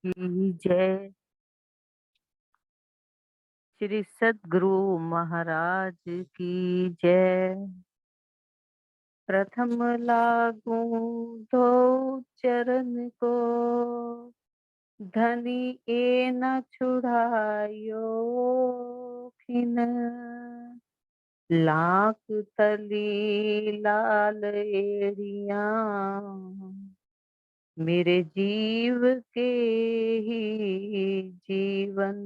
की जय। श्री सद्गुरु महाराज की जय। प्रथम लागू दो चरण को, धनी ए न छुड़ायो खिन। लाख तली लाल एड़िया, मेरे जीव के ही जीवन।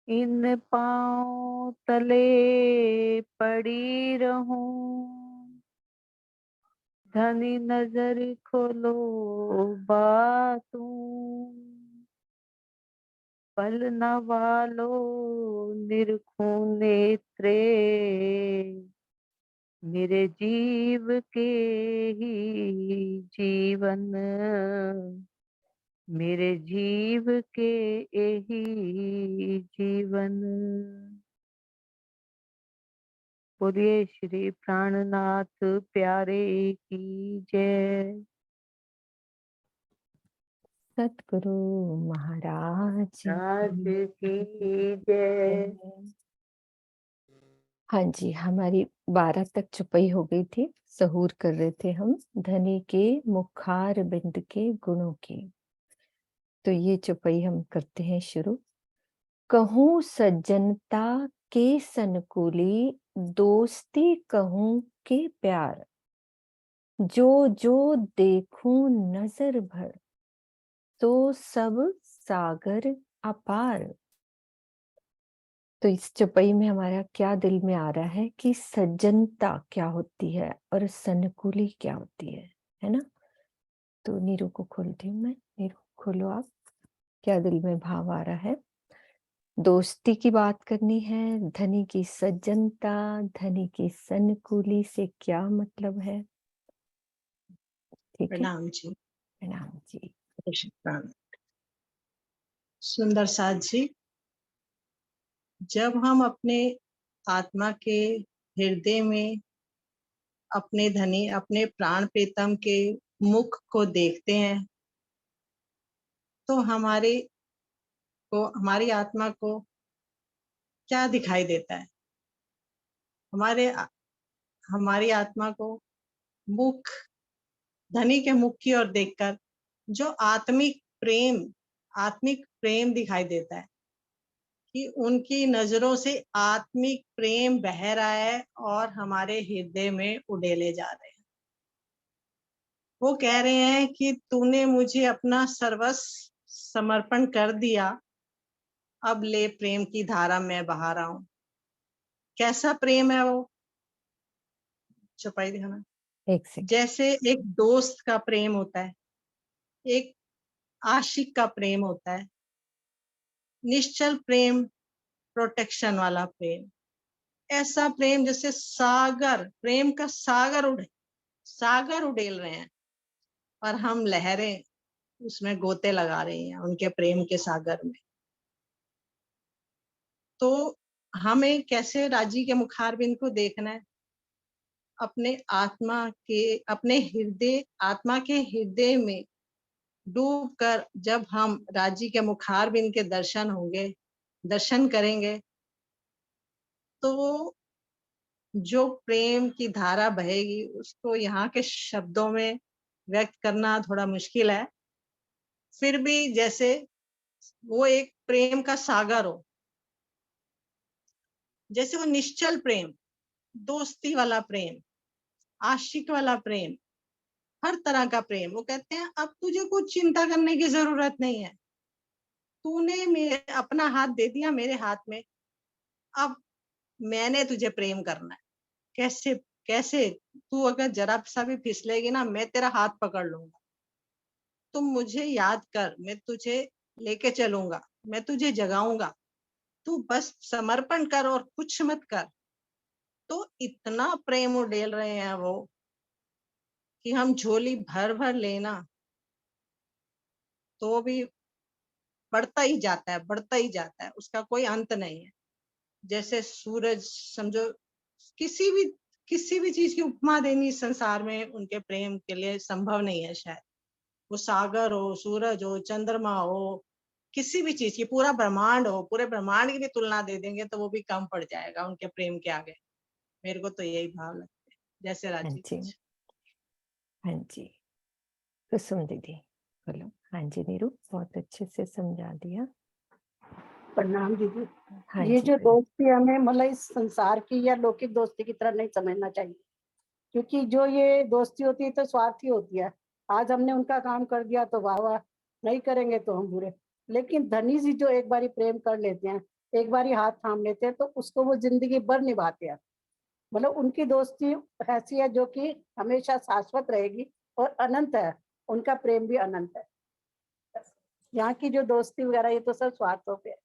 इन पांव तले पड़ी रहूं, धनी नजर खोलो बातूं। पल न वालो निरखूं नेत्रे, मेरे जीव के ही जीवन। मेरे जीव के यही जीवन। बोलिए श्री प्राणनाथ प्यारे की जय। सतगुरु महाराज राज की की जय। हाँ जी, हमारी 12 तक चुपई हो गई थी। सहूर कर रहे थे हम धनी के मुखार बिंद के गुणों की। तो ये चुपई हम करते हैं शुरू। कहूँ सज्जनता के सनकुली, दोस्ती कहूँ के प्यार। जो जो देखूं नजर भर, तो सब सागर अपार। तो इस चौपाई में हमारा क्या दिल में आ रहा है कि सज्जनता क्या होती है और सनकुली क्या होती है ना। तो नीरू को खोलती हूँ मैं। नीरू खोलो आप, क्या दिल में भाव आ रहा है। दोस्ती की बात करनी है, धनी की सज्जनता, धनी की सनकुली से क्या मतलब है। ठीक है, प्रणाम जी। प्रणाम जी। प्रणाम। सुंदर साथ जी, जब हम अपने आत्मा के हृदय में अपने धनी, अपने प्राण प्रीतम के मुख को देखते हैं, तो हमारी आत्मा को क्या दिखाई देता है। हमारी आत्मा को मुख, धनी के मुख की ओर देखकर जो आत्मिक प्रेम दिखाई देता है कि उनकी नजरों से आत्मिक प्रेम बह रहा है और हमारे हृदय में उड़ेले जा रहे हैं। वो कह रहे हैं कि तूने मुझे अपना सर्वस्व समर्पण कर दिया, अब ले प्रेम की धारा मैं बहा रहा हूं। कैसा प्रेम है वो, छपाई दिखाना। एक सेकंड। जैसे एक दोस्त का प्रेम होता है, एक आशिक का प्रेम होता है, निश्चल प्रेम, प्रोटेक्शन वाला प्रेम। ऐसा प्रेम जैसे प्रेम का सागर उड़ेल रहे हैं और हम लहरें उसमें गोते लगा रहे हैं उनके प्रेम के सागर में। तो हमें कैसे राजी के मुखारबिंद को देखना है, आत्मा के हृदय में डूब कर जब हम राजी के मुखारबिंद के दर्शन करेंगे, तो जो प्रेम की धारा बहेगी उसको यहाँ के शब्दों में व्यक्त करना थोड़ा मुश्किल है। फिर भी जैसे वो एक प्रेम का सागर हो, जैसे वो निश्चल प्रेम, दोस्ती वाला प्रेम, आशिक वाला प्रेम, हर तरह का प्रेम। वो कहते हैं अब तुझे कुछ चिंता करने की जरूरत नहीं है, तूने अपना हाथ दे दिया मेरे हाथ में, अब मैंने तुझे प्रेम करना है। कैसे कैसे तू अगर जरा सा भी फिसलेगी ना, मैं तेरा हाथ पकड़ लूंगा। तुम मुझे याद कर, मैं तुझे लेके चलूंगा, मैं तुझे जगाऊंगा, तू बस समर्पण कर और कुछ मत कर। तो इतना प्रेम उड़ेल रहे हैं वो कि हम झोली भर भर लेना तो भी बढ़ता ही जाता है, बढ़ता ही जाता है, उसका कोई अंत नहीं है। जैसे सूरज, समझो किसी भी चीज की उपमा देनी इस संसार में उनके प्रेम के लिए संभव नहीं है शायद। वो सागर हो, सूरज हो, चंद्रमा हो, किसी भी चीज की, पूरा ब्रह्मांड हो, पूरे ब्रह्मांड की भी तुलना दे देंगे तो वो भी कम पड़ जाएगा उनके प्रेम के आगे। मेरे को तो यही भाव लगता है। जैसे हाँ राजी जी, कुछ। हाँ जी। कुसुम दीदी बोलो। हाँ जी नीरू, बहुत अच्छे से समझा दिया। प्रणाम दीदी। हाँ ये जी जो बेटा। दोस्ती हमें मतलब इस संसार की या लौकिक दोस्ती की तरह नहीं समझना चाहिए, क्योंकि जो ये दोस्ती होती है तो स्वार्थी होती है। आज हमने उनका काम कर दिया तो वाह वाह, नहीं करेंगे तो हम बुरे। लेकिन धनी जी जो एक बारी प्रेम कर लेते हैं, एक बारी हाथ थाम लेते हैं, तो उसको वो जिंदगी भर निभाते हैं। मतलब उनकी दोस्ती ऐसी है जो कि हमेशा शाश्वत रहेगी और अनंत है। उनका प्रेम भी अनंत है। यहाँ की जो दोस्ती वगैरह ये तो सब स्वार्थों पे है।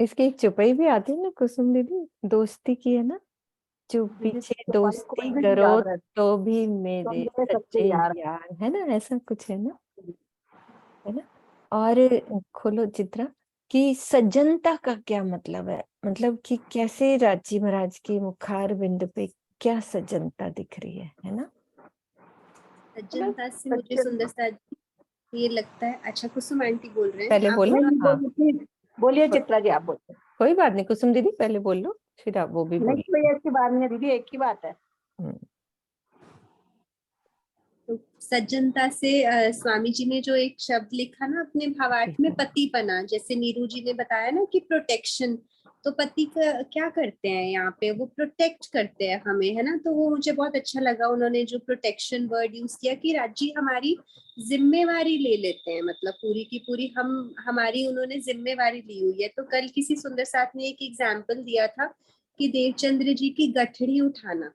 इसकी एक चुपाई भी आती है ना कुसुम दीदी, दोस्ती की है ना, जो दीदी पीछे तो भाई दोस्ती कोई भी नहीं करो याद रहता, तो भी तो मेरे मेरे सच्चे सच्चे यार। यार, है ना, ऐसा कुछ है ना। और खोलो चित्रा कि सज्जनता का क्या मतलब है, मतलब कि कैसे राजी महाराज की मुखार बिंद पे क्या सज्जनता दिख रही है ना। सज्जनता से मुझे सुंदरता ये लगता है। अच्छा कुसुम आंटी बोल रहे हैं, पहले आप बोलो। नहीं, हाँ बोलिए चित्रा जी, आप बोलिए। कोई बात नहीं, कुसुम दीदी पहले बोल लो, फिर आप वो भी नहीं, बोलो। कोई ऐसी बात नहीं है दीदी, एक ही बात है। हम्म, तो सज्जनता से स्वामी जी ने जो एक शब्द लिखा ना अपने भावार्थ में, पतिपना, जैसे नीरू जी ने बताया ना कि प्रोटेक्शन, तो पति का क्या करते हैं यहाँ पे, वो प्रोटेक्ट करते हैं हमें, है ना। तो वो मुझे बहुत अच्छा लगा उन्होंने जो प्रोटेक्शन वर्ड यूज किया, कि राजी हमारी जिम्मेवारी ले लेते हैं, मतलब पूरी की पूरी हमारी उन्होंने जिम्मेवारी ली हुई है। तो कल किसी सुंदर साथ ने एक एग्जाम्पल दिया था कि देवचंद्र जी की गठड़ी उठाना,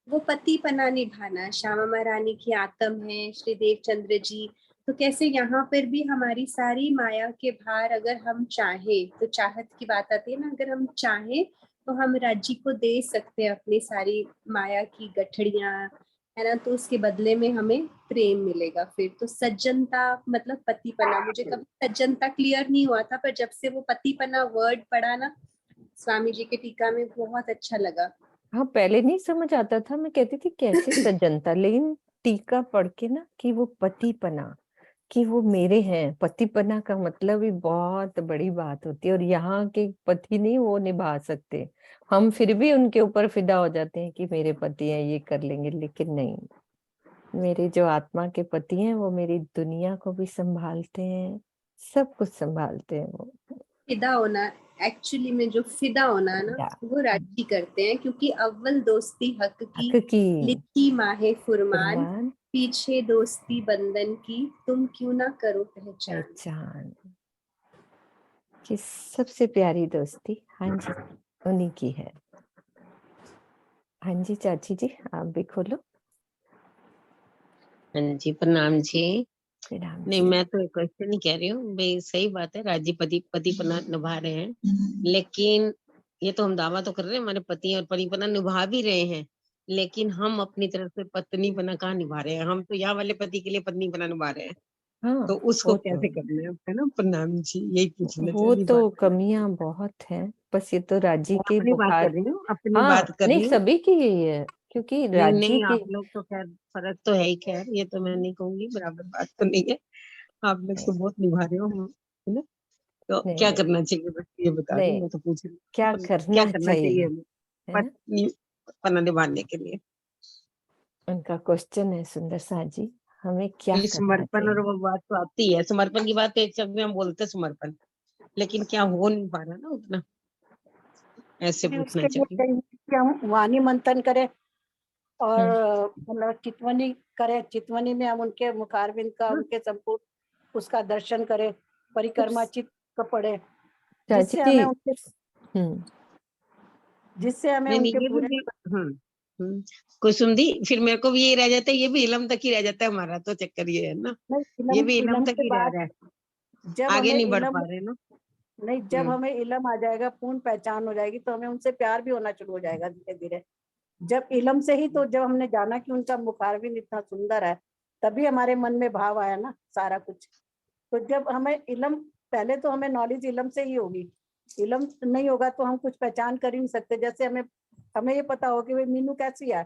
वो पति पना निभाना, श्यामा महारानी की आत्म है श्री देवचंद्र जी। तो कैसे यहाँ पर भी हमारी सारी माया के भार अगर हम चाहें, तो चाहत की बात आती है ना, अगर हम चाहें तो हम राज्य को दे सकते हैं अपनी सारी माया की गठड़ियां, है ना। तो उसके बदले में हमें प्रेम मिलेगा फिर। तो सज्जनता मतलब पतिपना, मुझे कभी सज्जनता क्लियर नहीं हुआ था, पर जब से वो पतिपना वर्ड पढ़ा ना स्वामी जी के टीका में, बहुत अच्छा लगा। हाँ पहले नहीं समझ आता था, मैं कहती थी कैसे सज्जनता, लेकिन टीका पढ़ के ना कि वो पति पना, कि वो मेरे हैं। पति पना का मतलब ही बहुत बड़ी बात होती है, और यहाँ के पति नहीं वो निभा सकते, हम फिर भी उनके ऊपर फिदा हो जाते हैं कि मेरे पति हैं ये कर लेंगे, लेकिन नहीं, मेरे जो आत्मा के पति हैं वो मेरी दुनिया को भी संभालते हैं, सब कुछ संभालते हैं वो। फिदा होना, एक्चुअली में जो फिदा होना ना, या, वो राजी करते हैं, क्योंकि अव्वल दोस्ती हक की, हक की लिखी माहे फुरमान, फरमान पीछे दोस्ती बंधन की, तुम क्यों ना करो पहचान। पहचान, कि सबसे प्यारी दोस्ती हाँ जी उन्हीं की है। हाँ जी चाची जी आप भी खोलो। हाँ जी प्रणाम जी। प्रणाम नहीं जी। मैं तो एक क्वेश्चन नहीं कह रही हूँ भाई, सही बात है राजी पति पतिपना निभा रहे हैं, लेकिन ये तो हम दावा तो कर रहे हैं हमारे पति और पतिपना निभा भी रहे हैं, लेकिन हम अपनी तरफ से पत्नीपना कहाँ निभा रहे हैं, हम तो यहाँ वाले पति के लिए पत्नीपना निभा रहे हैं, हाँ तो उसको वो कैसे करना है ना। प्रणाम जी, यही पूछना वो चाहती तो बात है। कमियां बहुत हैं, बस ये तो राजी मैं की अपनी बात कर बुखार। रही हूँ, अपनी हाँ बात कर नहीं रही हूँ। सभी की यही है, क्योंकि नहीं राजी नहीं की आप लोग तो खैर फर्क तो है ही, खैर ये तो मैं नहीं कहूंगी, बराबर बात तो नहीं है, आप लोग नहीं तो बहुत निभा रहे हो, है ना। तो नहीं क्या नहीं, करना चाहिए बस ये बता रही हूँ, नहीं, मैं तो पूछ रही क्या हूँ क्या करना करना चाहिए चाहिए हमें है ना, पत्नी पना निभाने के लिए। उनका क्वेश्चन है सुंदर सा जी, हमें क्या ये करना समर्पण और चाहिए। वो बात तो आती है, समर्पण की बात तो एक शब्द में हम बोलते हैं समर्पण, लेकिन क्या हो नहीं पा रहा ना उतना, ऐसे कि पूछना उसके लिए चाहिए। कहीं कि हम वाणी मंथन करें और हम्म, मतलब चितवनी करें। चितवनी में हम उनके मुखारविंद का, हाँ, उनके संपूर्ण उसका दर्शन करें, परिक्रमा उप्स, चित्त को पढ़े, चाची जिससे जी। हमें उनके हम्म, जिससे हमें नहीं नहीं उनके ये पूरे भी हम्म कुसुम दी, फिर मेरे को भी यही रह जाता है, ये भी इलम तक ही रह जाता है हमारा, तो चक्कर ये है ना, नहीं, ये इलम भी इलम इलम तक के ही रह बाद रहा है, जब आगे हमें नहीं बढ़ इलम पा रहे ना। नहीं, जब हम्म हमें इलम आ जाएगा, पूर्ण पहचान हो जाएगी, तो हमें उनसे प्यार भी होना शुरू हो जाएगा धीरे धीरे। जब इलम से ही, तो जब हमने जाना कि उनका मुखारविंद इतना सुंदर है, तभी हमारे मन में भाव आया ना सारा कुछ। तो जब हमें इलम, पहले तो हमें नॉलेज इलम से ही होगी, इलम नहीं होगा तो हम कुछ पहचान कर ही नहीं सकते। जैसे हमें हमें ये पता हो कि भाई मीनू कैसी है,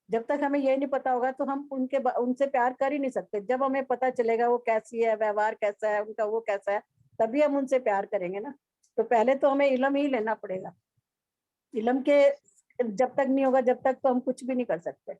जब तक हमें ये नहीं पता होगा तो हम उनसे प्यार कर ही नहीं सकते। जब हमें पता चलेगा वो कैसी है, व्यवहार कैसा है उनका, वो कैसा है, तभी हम उनसे प्यार करेंगे ना। तो पहले तो हमें इल्म ही लेना पड़ेगा। इल्म के जब तक नहीं होगा, जब तक तो हम कुछ भी नहीं कर सकते।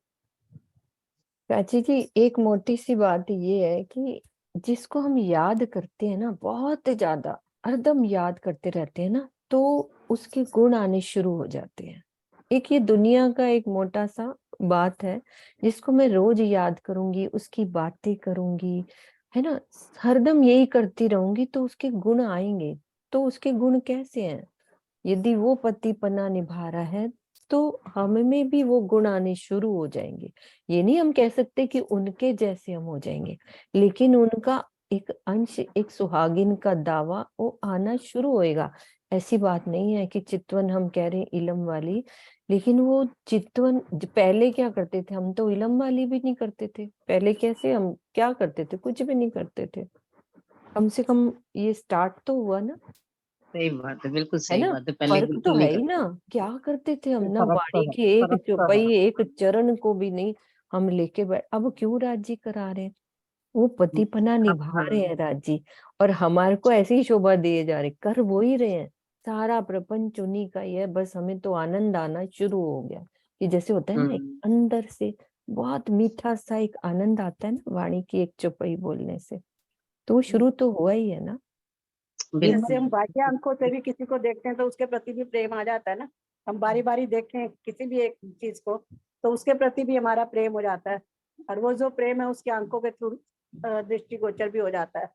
प्राची जी, एक मोटी सी बात ये है कि जिसको हम याद करते हैं ना, बहुत ज्यादा हरदम याद करते रहते हैं ना, तो उसके गुण आने शुरू हो जाते हैं। एक ये दुनिया का एक मोटा सा बात है, जिसको मैं रोज याद करूंगी, उसकी बातें करूंगी, है ना, हरदम यही करती रहूंगी, तो उसके गुण आएंगे। तो उसके गुण कैसे हैं? यदि वो पतिपना निभा रहा है तो हमें भी वो गुण आने शुरू हो जाएंगे। ये नहीं हम कह सकते कि उनके जैसे हम हो जाएंगे, लेकिन उनका एक अंश, एक सुहागिन का दावा वो आना शुरू होएगा। ऐसी बात नहीं है कि चितवन हम कह रहे हैं इलम वाली, लेकिन वो चितवन पहले क्या करते थे, हम तो इलम वाली भी नहीं करते थे। पहले कैसे हम क्या करते थे? कुछ भी नहीं करते थे। कम से कम ये स्टार्ट तो हुआ ना, सही बात है, बिल्कुल है सही ना। बात है, पहले फर्क तो बिल्कुल है नहीं ही करते। ना। क्या करते थे हम ना, फर्क तो वाणी है, की एक फर्क तो चौपाई, है। एक चरण को भी नहीं हम लेके बैठ। अब क्यों राजी करा रहे हैं? वो पतिपना अब निभा रहे हैं राजी, और हमारे को ऐसी ही शोभा दिए जा रहे, कर वो ही रहे हैं। सारा प्रपंच उन्हीं का ही है, बस हमें तो आनंद आना शुरू हो गया। कि जैसे होता है ना, एक अंदर से बहुत मीठा सा एक आनंद आता है ना वाणी की एक चौपाई बोलने से, तो वो शुरू तो हुआ ही है ना। जैसे हम बिल्कुल। बाह्य आंखों से भी किसी को देखते हैं तो उसके प्रति भी प्रेम आ जाता है ना। हम बारी बारी देखें किसी भी एक चीज को तो उसके प्रति भी हमारा प्रेम हो जाता है, और वो जो प्रेम है उसकी आंखों के थ्रू दृष्टिगोचर भी हो जाता है।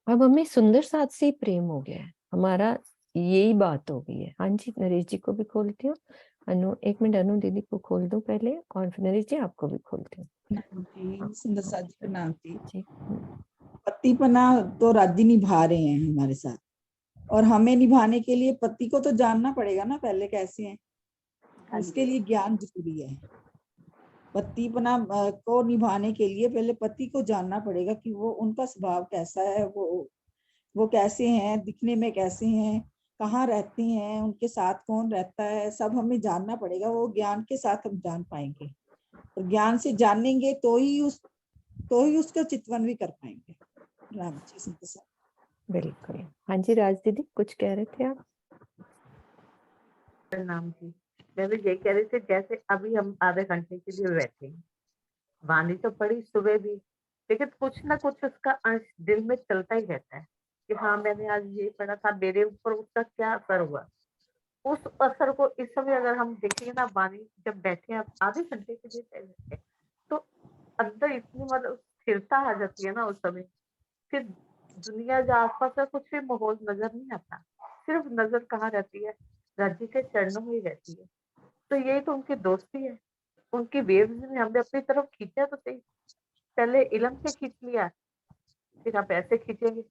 अब हमें सुंदर साथ से ही प्रेम हो गया है हमारा, यही बात हो गई है। हाँ जी, नरेश जी को भी खोलती हूँ। अनु, एक मिनट, अनु दीदी को खोल दो पहले, और फिर नरेश जी आपको भी खोलती हूँ। जी, सुंदर सा जी प्रणाम जी। जी। पतिपना तो राजी निभा रहे हैं हमारे साथ, और हमें निभाने के लिए पति को तो जानना पड़ेगा ना पहले कैसे हैं। उसके लिए ज्ञान जरूरी है। पतिपना को निभाने के लिए पहले पति को जानना पड़ेगा कि वो उनका स्वभाव कैसा है, वो कैसे हैं, दिखने में कैसे हैं, कहाँ रहते हैं, उनके साथ कौन रहता है, सब हमें जानना पड़ेगा। वो ज्ञान के साथ हम जान पाएंगे, और ज्ञान से जानेंगे तो ही उसका चितवन भी कर पाएंगे। राम जी संत साहब। बिल्कुल। हाँ जी, राज दीदी कुछ कह रहे थे आप? प्रणाम जी। मैं भी यही कह रही थी, जैसे अभी हम आधे घंटे के लिए बैठे हैं, वाणी तो पढ़ी सुबह भी, लेकिन कुछ ना कुछ उसका अंश दिल में चलता ही रहता है कि हाँ मैंने आज ये पढ़ा था, मेरे ऊपर उसका क्या असर हुआ। उस असर को इस समय अगर हम देखेंगे ना, वाणी जब बैठे हैं आधे घंटे के लिए बैठे हैं, तो अंदर इतनी मतलब स्थिरता आ जाती है ना उस समय। फिर दुनिया जो आसपास का कुछ भी माहौल नजर नहीं आता, सिर्फ नजर कहाँ रहती है, राज्य के चरणों में ही रहती है। तो यही तो उनकी दोस्ती है। उनकी वेव्स ने हमें अपनी तरफ खींचा तो सही, पहले इलम से खींच लिया, फिर आप ऐसे खींचेंगे।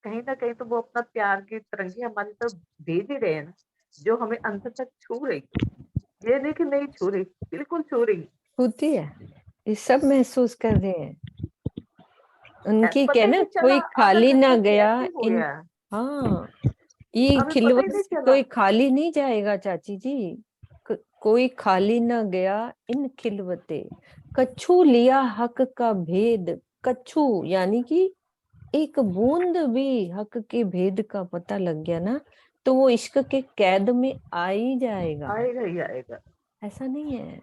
कहीं ना कहीं तो वो अपना प्यार की तरंगे हमारी तरफ भेज ही रहे हैं ना, जो हमें अंदर तक छू रही। ये नहीं कि नहीं छू रही, बिल्कुल छू रही। होती है, ये सब महसूस कर रहे हैं। उनकी पता क्या ही ना, नहीं चला कोई आधा खाली ना घंटा गया कैसे हो इन। गया, हाँ, ये हमें पता ही खिलवत नहीं से चला। कोई खाली नहीं जाएगा चाची जी। कोई खाली ना गया इन खिलवते, कछु लिया हक का भेद। कछु यानी कि एक बूंद भी हक के भेद का पता लग गया ना, तो वो इश्क के कैद में आ ही जाएगा। आएगा ही आएगा। ऐसा नहीं है,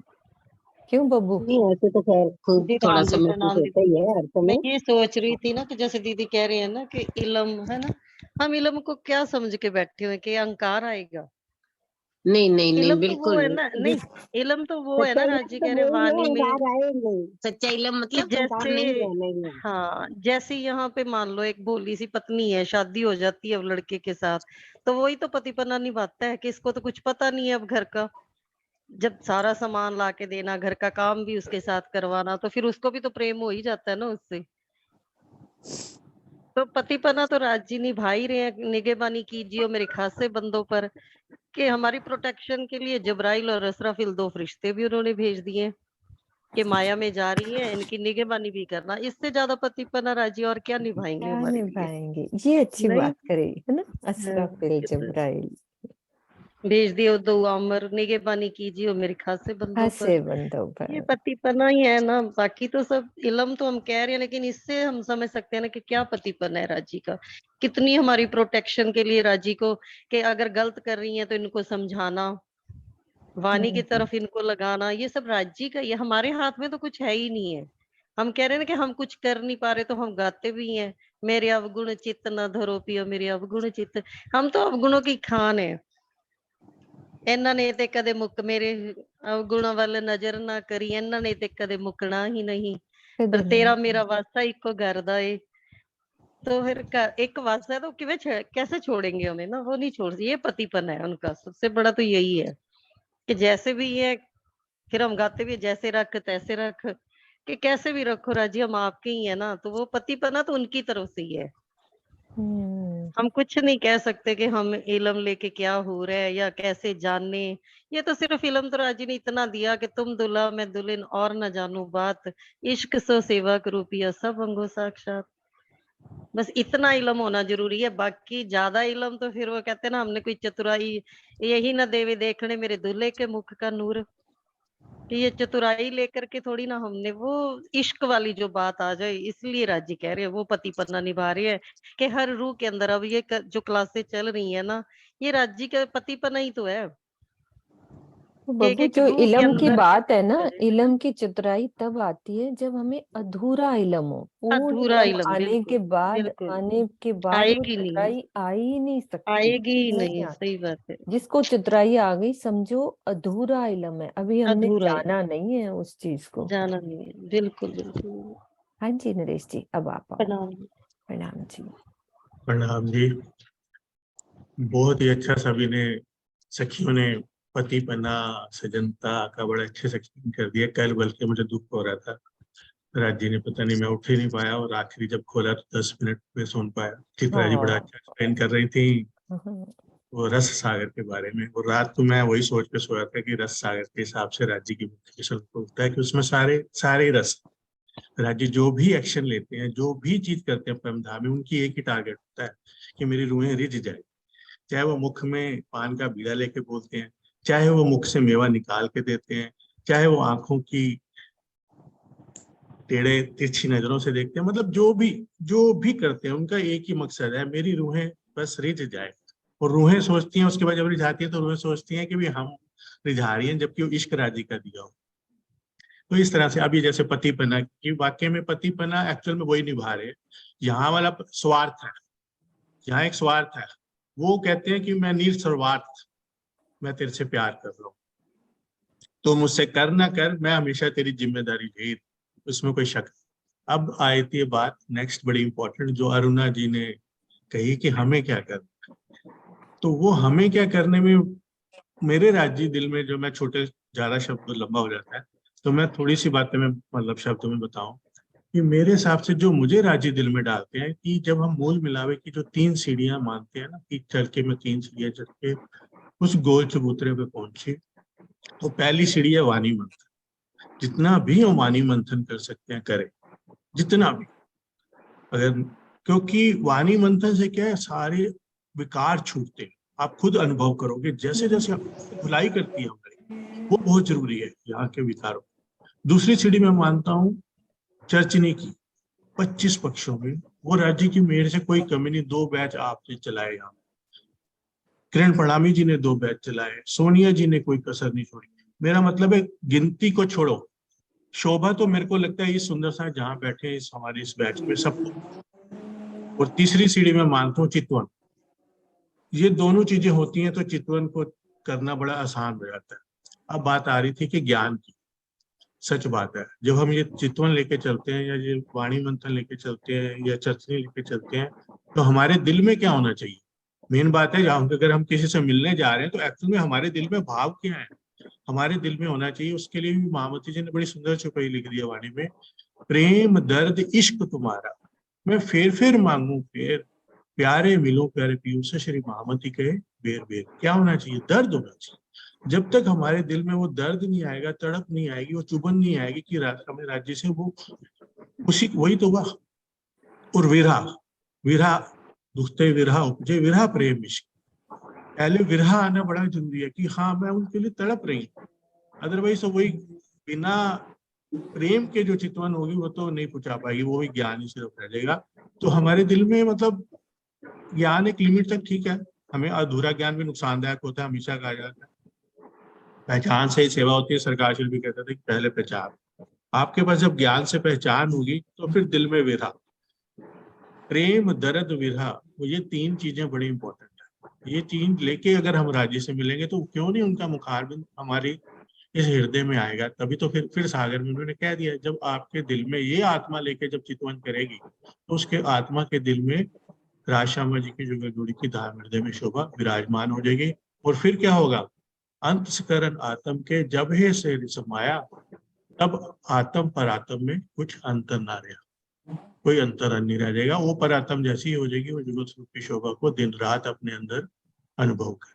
क्यों बब्बू? नहीं ऐसे तो खैर खुद जी थोड़ा राम सा जी, महसूस प्रणाम होता दीदी। ही है हर मैं समय। ये सोच रही थी ना कि जैसे दीदी कह रही है ना कि इलम है ना, हम इलम को क्या समझ के बैठे हुए कि अहंकार आएगा। नहीं नहीं नहीं, इलम तो वो बिल्कुल है ना, नहीं, इलम तो वो है सच्चा ना, इल्म राजी तो कह रहे वो ही है, वाणी में अंगार आएंगे। सच्चा इल्म कि मतलब अंगार जैसे, नहीं रहना ही है। हाँ, जैसे यहाँ पे मान लो एक भोली सी पत्नी है, शादी हो जाती है अब लड़के के साथ, तो वही तो पतिपना निभाता है कि इसको तो कुछ पता नहीं है अब घर का। जब सारा सामान ला के देना, घर का काम भी उसके साथ करवाना, तो फिर उसको भी तो प्रेम हो ही जाता है ना उससे। तो पतिपना तो राजी निभा ही रहे हैं, निगहबानी कीजिए और मेरे खासे बंदों पर, कि हमारी प्रोटेक्शन के लिए जबराइल और असराफिल 2 फरिश्ते भी उन्होंने भेज दिए कि माया में जा रही है, इनकी निगहबानी भी करना। इससे ज्यादा पतिपना राजी और क्या निभाएंगे क्या हमारे लिए? निभाएंगे, ये अच्छी नहीं। बात करे है ना, हाँ, असराफिल जबराइल। भेज दियो दो अमर निगे पानी कीजिए मेरे खासे बंदों हासे पर। बंदों ये पर। पतिपना ही है ना, बाकी तो सब इलम तो हम कह रहे हैं, लेकिन इससे हम समझ सकते हैं ना कि क्या पतिपना है राजी का। कितनी हमारी प्रोटेक्शन के लिए राजी को, कि अगर गलत कर रही है तो इनको समझाना, वाणी की तरफ इनको लगाना, ये सब राजी का। ये हमारे हाथ में तो कुछ है ही नहीं है। हम कह रहे हैं ना कि हम कुछ कर नहीं पा रहे, तो हम गाते भी हैं, मेरे अवगुण चित्त न धरो पियो मेरे अवगुण चित्त। हम तो अवगुणों की खान है। ਇਹਨਾਂ ਨੇ ਤੇ ਕਦੇ ਮੁੱਕ ਮੇਰੇ ਅਵਗੁਣਾਂ ਵੱਲ ਨਜ਼ਰ ਨਾ ਕਰੀ, ਇਹਨਾਂ ਨੇ ਤੇ ਕਦੇ ਮੁੱਕਣਾ ਹੀ ਨਹੀਂ, ਪਰ कदे तेरा नहीं। मेरा वास्ता इको घर दा है। तो फिर एक वास्ता है तो किਵੇਂ कैसे छोड़ेंगे हमें ना, वो नहीं छोड़ती। ये पतिपन है उनका, सबसे बड़ा तो यही है कि जैसे भी है, फिर हम गाते भी जैसे रख तैसे रख, कि कैसे भी रखो राजी हम आपके ही है ना। तो वो पतिपना तो उनकी तरफ से ही है। हम कुछ नहीं कह सकते कि हम इलम लेके क्या हो रहा है या कैसे जानने। ये तो सिर्फ इलम तो राजी ने इतना दिया कि तुम दुल्हा मैं दुल्हन और न जानू बात, इश्क सो सेवा करो पिया सब अंगो साक्षात। बस इतना इलम होना जरूरी है। बाकी ज्यादा इलम तो फिर वो कहते हैं ना, हमने कोई चतुराई यही ना देवे देखने मेरे दूल्हे के मुख का नूर, कि ये चतुराई लेकर के थोड़ी ना हमने वो इश्क वाली जो बात आ जाए। इसलिए राजी कह रहे हैं वो पतिपन्ना निभा रहे हैं कि हर रूह के अंदर अब ये जो क्लासेस चल रही है ना, ये राजी का पतिपना ही तो है। तो कि बबू एक जो रूह के इलम की अंदर बात है ना, इलम की चतुराई तब आती है जब हमें अधूरा इलम हो। पूर्ण अधूरा इलम इलम, आने बिल्कुल के बाद बिल्कुल वो आएगी नहीं, चतुराई आ ही नहीं सकती। आएगी ही नहीं नहीं, आती। सही बात है। जिसको चतुराई आ गई समझो अधूरा इलम है, अभी हमने अधूरा जाना इलम, नहीं है उस चीज को। जाना नहीं है, बिल्कुल बिल्कुल। हाँ जी नरेश जी, अब आप आओ। प्रणाम। प्रणाम जी। प्रणाम जी। बहुत ही अच्छा सभी ने सखियों ने पतिपना सजनता का बड़ा अच्छे से एक्सप्लेन कर दिया। कल बल्कि मुझे दुख हो रहा था, राजी ने पता नहीं मैं उठ ही नहीं पाया, और आखिरी जब खोला तो 10 मिनट में सुन पाया। चित्रा जी बड़ा अच्छा एक्सप्लेन कर रही थी वो रस सागर के बारे में। और रात को मैं वही सोच के सोया था कि रस सागर के हिसाब से राज्य की मुख्य किस्म होता है कि उसमें सारे सारे रस, राज्य जो भी एक्शन लेते हैं, जो भी चीज करते हैं परमधाम में, उनकी एक ही टारगेट होता है कि मेरी रूहें रिझ जाए। चाहे वो मुख में पान का बीड़ा लेके बोलते हैं, चाहे वो मुख से मेवा निकाल के देते हैं, चाहे वो आंखों की टेढ़े तिरछी नजरों से देखते हैं, मतलब जो भी करते हैं उनका एक ही मकसद है, मेरी रूहें बस रिझ जाए। और रूहें सोचती हैं उसके बाद जब रिझाती है तो रूहें सोचती हैं कि भी हम रिझा रही हैं, जबकि वो इश्क राजी का दिया हो। तो इस तरह से अभी जैसे पतिपना की वाक्य में पतिपना एक्चुअल में वही निभा रहे। यहाँ वाला स्वार्थ है, यहाँ एक स्वार्थ है। वो कहते हैं कि मैं निस्वार्थ, मैं तेरे से प्यार कर रहा हूँ, तो मुझसे कर ना कर, मैं हमेशा तेरी जिम्मेदारी ले, उसमें कोई शक नहीं। अब आई थी बात नेक्स्ट बड़ी इंपॉर्टेंट, जो अरुणा जी ने कही कि हमें क्या करना है। तो वो हमें क्या करने में मेरे राज्य दिल में, जो मैं छोटे ज्यादा शब्द लंबा हो जाता है, तो मैं थोड़ी सी बातें में मतलब शब्दों में बताऊं कि मेरे हिसाब से जो मुझे राजी दिल में डालते हैं कि जब हम मूल मिलावे की जो 3 सीढ़ियां मानते हैं ना, कि चल के मैं 3 सीढ़ियां चल के उस गोल चबूतरे पे पहुंचे, तो पहली सीढ़ी है वाणी मंथन। जितना भी हम वाणी मंथन कर सकते हैं करें, जितना भी, अगर, क्योंकि वाणी मंथन से क्या है, सारे विकार छूटते हैं। आप खुद अनुभव करोगे, जैसे जैसे धुलाई करती है हमारी, वो बहुत जरूरी है यहाँ के विकारों। दूसरी सीढ़ी में मानता हूँ चर्चनी की 25 पक्षों में, वो राज्य की मेहर से कोई कमी नहीं, 2 बैच आपने चलाए यहाँ। किरण प्रणामी जी ने 2 बैच चलाए, सोनिया जी ने कोई कसर नहीं छोड़ी। मेरा मतलब है गिनती को छोड़ो, शोभा तो मेरे को लगता है ये सुंदर सा जहाँ बैठे हैं इस हमारे इस बैच में सबको। और तीसरी सीढ़ी में मानता हूँ चितवन। ये दोनों चीजें होती हैं तो चितवन को करना बड़ा आसान हो जाता है। अब बात आ रही थी कि ज्ञान की, सच बात है, जब हम ये चितवन लेके चलते हैं या ये वाणी मंथन लेके चलते हैं या चर्चनी लेके चलते हैं, तो हमारे दिल में क्या होना चाहिए। मेन बात है, अगर हम किसी से मिलने जा रहे हैं तो एक्चुअल में हमारे दिल में भाव क्या है, हमारे दिल में होना चाहिए। उसके लिए भी महामती जी ने बड़ी सुंदर चौपाई लिख दी है वाणी में, प्रेम दर्द इश्क तुम्हारा मैं फेर मांगू फेर, प्यारे मिलो प्यारे पियो से श्री महामती कहे बेर बेर। क्या होना चाहिए, दर्द होना चाहिए। जब तक हमारे दिल में वो दर्द नहीं आएगा, तड़प नहीं आएगी, वो चुभन नहीं आएगी कि हमें राज्य से वो उसी वही तो हुआ। और विरहा, विरहा दुखते विरहा उपजे विरहा प्रेम इश्क, पहले विरहा आना बड़ा जरूरी है कि हाँ मैं उनके लिए तड़प रही हूँ, अदरवाइज तो वही बिना प्रेम के जो चितवन होगी वो तो नहीं पहुंचा पाएगी, वो भी ज्ञान ही सिर्फ रह जाएगा। तो हमारे दिल में मतलब ज्ञान एक लिमिट तक ठीक है, हमें अधूरा ज्ञान भी नुकसानदायक होता है, हमेशा कहा जाता है पहचान से ही सेवा होती है। सरकार भी कहते थे कि पहले पहचान, आपके पास जब ज्ञान से पहचान होगी तो फिर दिल में विरहा, प्रेम, दर्द, विरहा, वो ये तीन चीजें बड़ी इंपॉर्टेंट है। ये चीज लेके अगर हम राज्य से मिलेंगे तो क्यों नहीं उनका मुखारबिंद हमारी इस हृदय में आएगा। तभी तो फिर सागर में उन्होंने कह दिया, जब आपके दिल में ये आत्मा लेके जब चितवन करेगी तो उसके आत्मा के दिल में राजश्यामा जी की जुगल जोड़ी की धाम हृदय में शोभा विराजमान हो जाएगी। और फिर क्या होगा, अंतस्करण आत्म के जब है से समाया, तब आत्म पर आत्म में कुछ अंतर ना रहा, कोई अंतर नहीं रह जाएगा। वो परात्म जैसी हो जाएगी, वो जुगल स्वरूप की शोभा को दिन रात अपने अंदर अनुभव करेगी।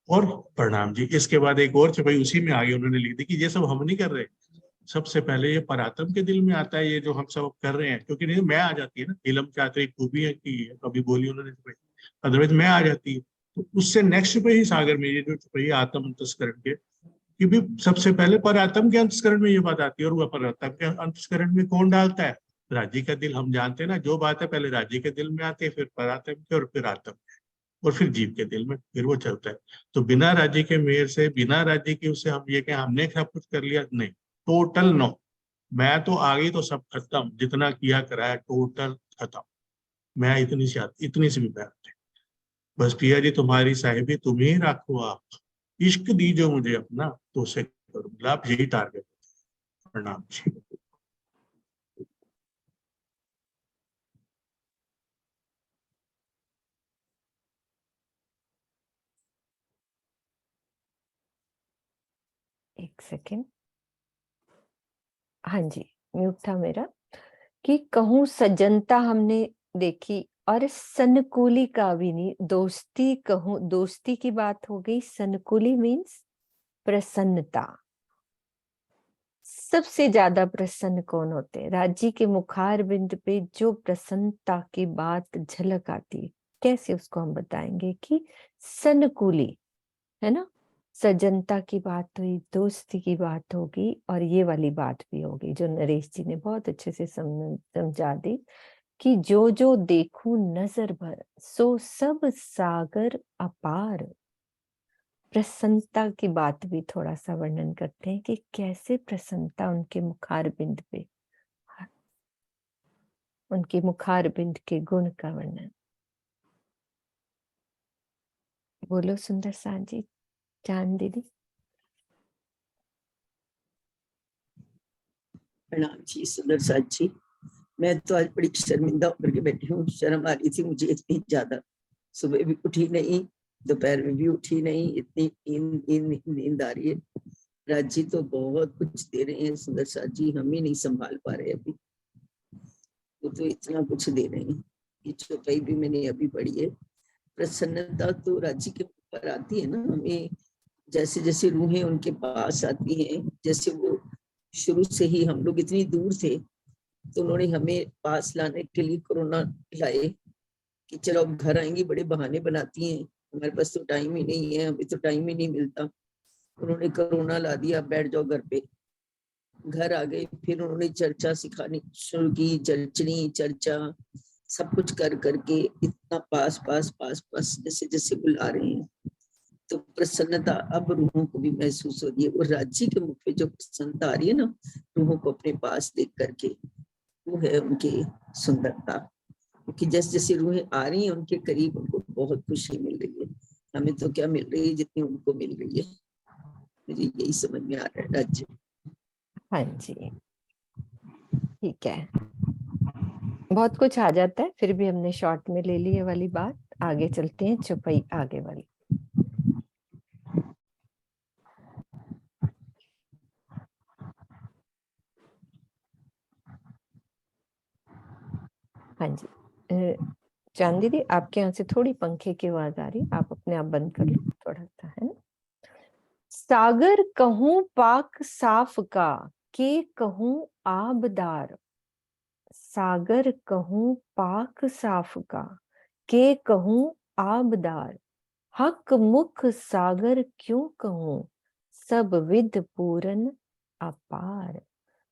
और प्रणाम जी, इसके बाद एक और छपाई उसी में आगे उन्होंने लिख दी कि ये सब हम नहीं कर रहे, सबसे पहले ये परात्म के दिल में आता है, ये जो हम सब कर रहे हैं, क्योंकि नहीं मैं आ जाती है ना, इलम चाहते खूबी है कि कभी बोली उन्होंने छपाई, अदरवाइज मैं आ जाती है। तो उससे नेक्स्ट पे ही सागर में ये जो छपाई आत्म अंतस्करण के, कि भी सबसे पहले परात्म के अंतस्करण में ये बात आती है, और वह परात्म के अंतस्करण में कौन डालता है, राज्य का दिल। हम जानते हैं ना, जो बात है पहले राज्य के दिल में आती है, फिर परात्म के, और फिर आत्म, और फिर जीव के दिल में, फिर वो चलता है। तो बिना राज्य के मेहर से, बिना राज्य की उससे हम ये कहें हमने सब कुछ कर लिया, नहीं, टोटल नो। मैं तो आ गई तो सब खत्म, जितना किया कराया टोटल खत्म, मैं इतनी सी भी प्यार थे। बस पिया जी तुम्हारी साहिबी तुम ही रखो, आप इश्क दीजो मुझे अपना, तो उसे करो, मतलब यही टारगेट। प्रणाम जी। एक सेकेंड, हाँ जी म्यूट था मेरा। कि कहूँ सज्जनता हमने देखी और सनकुली का भी नहीं, दोस्ती कहूँ, दोस्ती की बात हो गई। सनकुली मीन्स प्रसन्नता। सबसे ज्यादा प्रसन्न कौन होते हैं? राज्य के मुखार बिंद पे जो प्रसन्नता की बात झलक आती है, कैसे उसको हम बताएंगे कि सनकुली है ना। सज्जनता की बात हुई, दोस्ती की बात होगी, और ये वाली बात भी होगी जो नरेश जी ने बहुत अच्छे से समझा दी कि जो जो देखूं नजर भर, सो सब सागर अपार। प्रसन्नता की बात भी थोड़ा सा वर्णन करते हैं कि कैसे प्रसन्नता उनके मुखार बिंद पे, उनके मुखार बिंद के गुण का वर्णन। बोलो सुंदर सा जी, चांद दीदी। प्रणाम जी सुंदर साथ जी। मैं तो आज बड़ी शर्मिंदा होकर के बैठी हूँ, शर्म आ रही थी मुझे इतनी ज्यादा। सुबह भी उठी नहीं, दोपहर में भी उठी नहीं, इतनी नींद आ रही है। राज जी तो बहुत कुछ दे रहे हैं सुंदर साथ जी, हम ही नहीं संभाल पा रहे अभी। वो तो इतना कुछ दे रहे हैं। ये चौपाई भी मैंने अभी पढ़ी है। प्रसन्नता तो राज जी के ऊपर आती है ना, हमें जैसे जैसे रूहें उनके पास आती हैं, जैसे वो शुरू से ही, हम लोग इतनी दूर थे तो उन्होंने हमें पास लाने के लिए कोरोना लाए कि चलो अब घर आएंगी, बड़े बहाने बनाती हैं, हमारे पास तो टाइम ही नहीं है, हमें तो टाइम ही नहीं मिलता। उन्होंने कोरोना ला दिया, बैठ जाओ घर पे। घर आ गए, फिर उन्होंने चर्चा सिखानी शुरू की, चर्चनी चर्चा सब कुछ कर करके इतना पास पास पास पास जैसे जैसे बुला रहे हैं, तो प्रसन्नता अब रूहों को भी महसूस हो रही है। और राज्य के मुख पे जो प्रसन्नता आ रही है ना, रूहों को अपने पास देख करके, वो है उनकी सुंदरता। क्योंकि जैसे जैसे रूहें आ रही हैं उनके करीब, उनको बहुत खुशी मिल रही है। हमें तो क्या मिल रही है जितनी उनको मिल रही है, मुझे यही समझ में आ रहा है राज्य। हाँ जी ठीक है, बहुत कुछ आ जाता है, फिर भी हमने शॉर्ट में ले ली ये वाली बात। आगे चलते हैं चौपाई आगे वाली। हाँ जी चांद दीदी, आपके यहाँ से थोड़ी पंखे की आवाज आ रही, आप अपने आप बंद कर लो थोड़ा सा, है ना। सागर कहूं पाक साफ का, के कहूं आबदार। सागर कहूं पाक साफ का, के कहूं आबदार। हक मुख सागर क्यों कहूँ, सब विद पूरन अपार।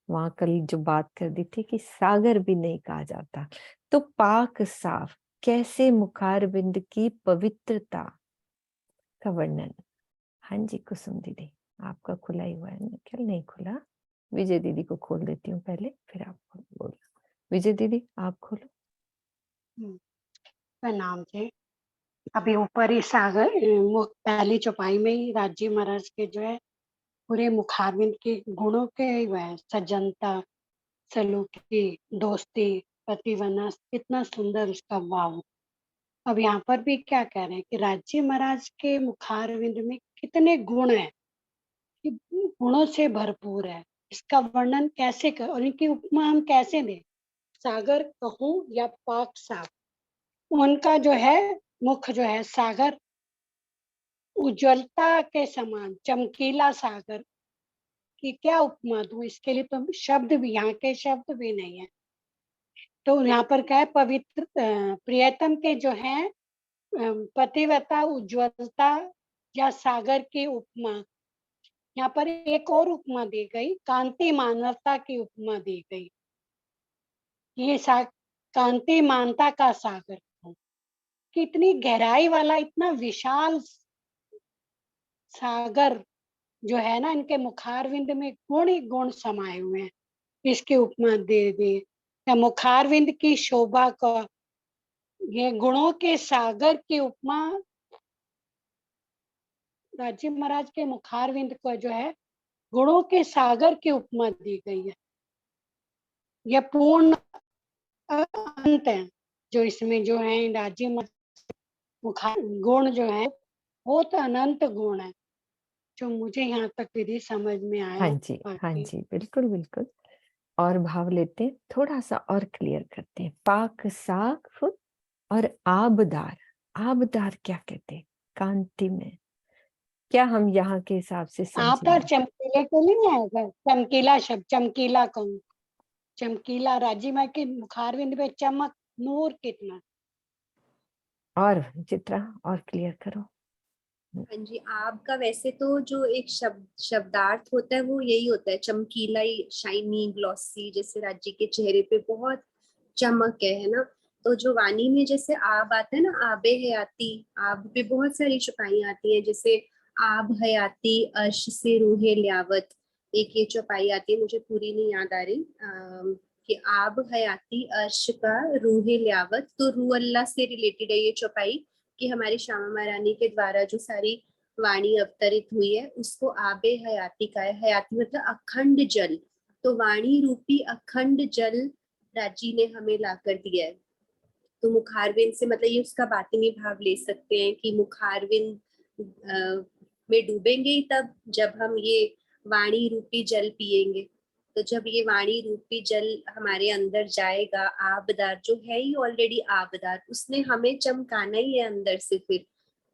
वहां कल जो बात कर दी थी कि सागर भी नहीं कहा जाता, तो पाक साफ कैसे मुखारबिंद की पवित्रता का वर्णन। हाँ जी कुसुम दीदी, आपका खुला ही हुआ है ना, क्या नहीं खुला? विजय दीदी को खोल देती हूँ पहले, फिर आप बोलो। विजय दीदी आप खोलो। प्रणाम जी। अभी ऊपर ही सागर पहली चौपाई में ही राजी महाराज के जो है पूरे मुखारबिंद के गुणों के वह सज्जनता, सलूकी, दोस्ती, पतिवना, कितना सुंदर उसका भाव। अब यहाँ पर भी क्या कह रहे हैं कि राजी महाराज के मुखारविंद में कितने गुण हैं, कि गुणों से भरपूर है। इसका वर्णन कैसे कर और इनकी उपमा हम कैसे दें? सागर कहूँ या पाक साफ, उनका जो है मुख जो है सागर, उज्ज्वलता के समान चमकीला सागर की क्या उपमा दूं? इसके लिए तो शब्द भी, यहाँ के शब्द भी नहीं है। तो यहाँ पर क्या है, पवित्र प्रियतम के जो है पतिव्रता, उज्ज्वलता या सागर की उपमा। यहाँ पर एक और उपमा दी गई, कांति मानवता की उपमा दी गई। ये कांति मानता का सागर, कितनी गहराई वाला, इतना विशाल सागर जो है ना, इनके मुखारविंद में गुण ही गुण समाये हुए हैं। इसकी उपमा दे दी या मुखारविंद की शोभा का, ये गुणों के सागर की उपमा राजी महाराज के मुखारविंद को जो है गुणों के सागर की उपमा दी गई है। यह पूर्ण अंत है जो इसमें जो है राजी मुखार गुण जो है वो तो अनंत गुण है, जो मुझे यहाँ तक विधि समझ में आया। हाँ जी बिल्कुल बिल्कुल। और भाव लेते हैं, थोड़ा सा और क्लियर करते हैं। पाक साफ और आबदार, आबदार क्या कहते हैं? कांति में, क्या हम यहाँ के हिसाब से आप पर समझेंगे? चमकीले को नहीं आएगा, चमकीला शब्द, चमकीला कहूँ, चमकीला राजी माँ के मुखारविंद में चमक, नूर कितना। और चित्रा और क्लियर करो। हाँ जी, आब का वैसे तो जो एक शब्दार्थ होता है वो यही होता है, चमकीला, शाइनी, ग्लॉसी, जैसे राज्य के चेहरे पे बहुत चमक है ना। तो जो वाणी में जैसे आब आता है ना, आबे हयाती, आब पे बहुत सारी चौपाई आती है, जैसे आब हयाती अर्श से रूहे ल्यावत, एक ये चौपाई आती है, मुझे पूरी नहीं याद आ रही, कि आब हयाती अर्श का रूहे ल्यावत, तो रूह अल्लाह से रिलेटेड है ये चौपाई, कि हमारी श्यामा महारानी के द्वारा जो सारी वाणी अवतरित हुई है उसको आबे हयाती का है। हयाती मतलब अखंड जल, तो वाणी रूपी अखंड जल राजी ने हमें ला कर दिया है। तो मुखारविंद से मतलब ये उसका बातिनी भाव ले सकते हैं कि मुखारविंद में डूबेंगे ही तब जब हम ये वाणी रूपी जल पिएंगे। तो जब ये वाणी रूपी जल हमारे अंदर जाएगा, आबदार जो है ही ऑलरेडी आबदार, उसने हमें चमकाना ही है अंदर से फिर,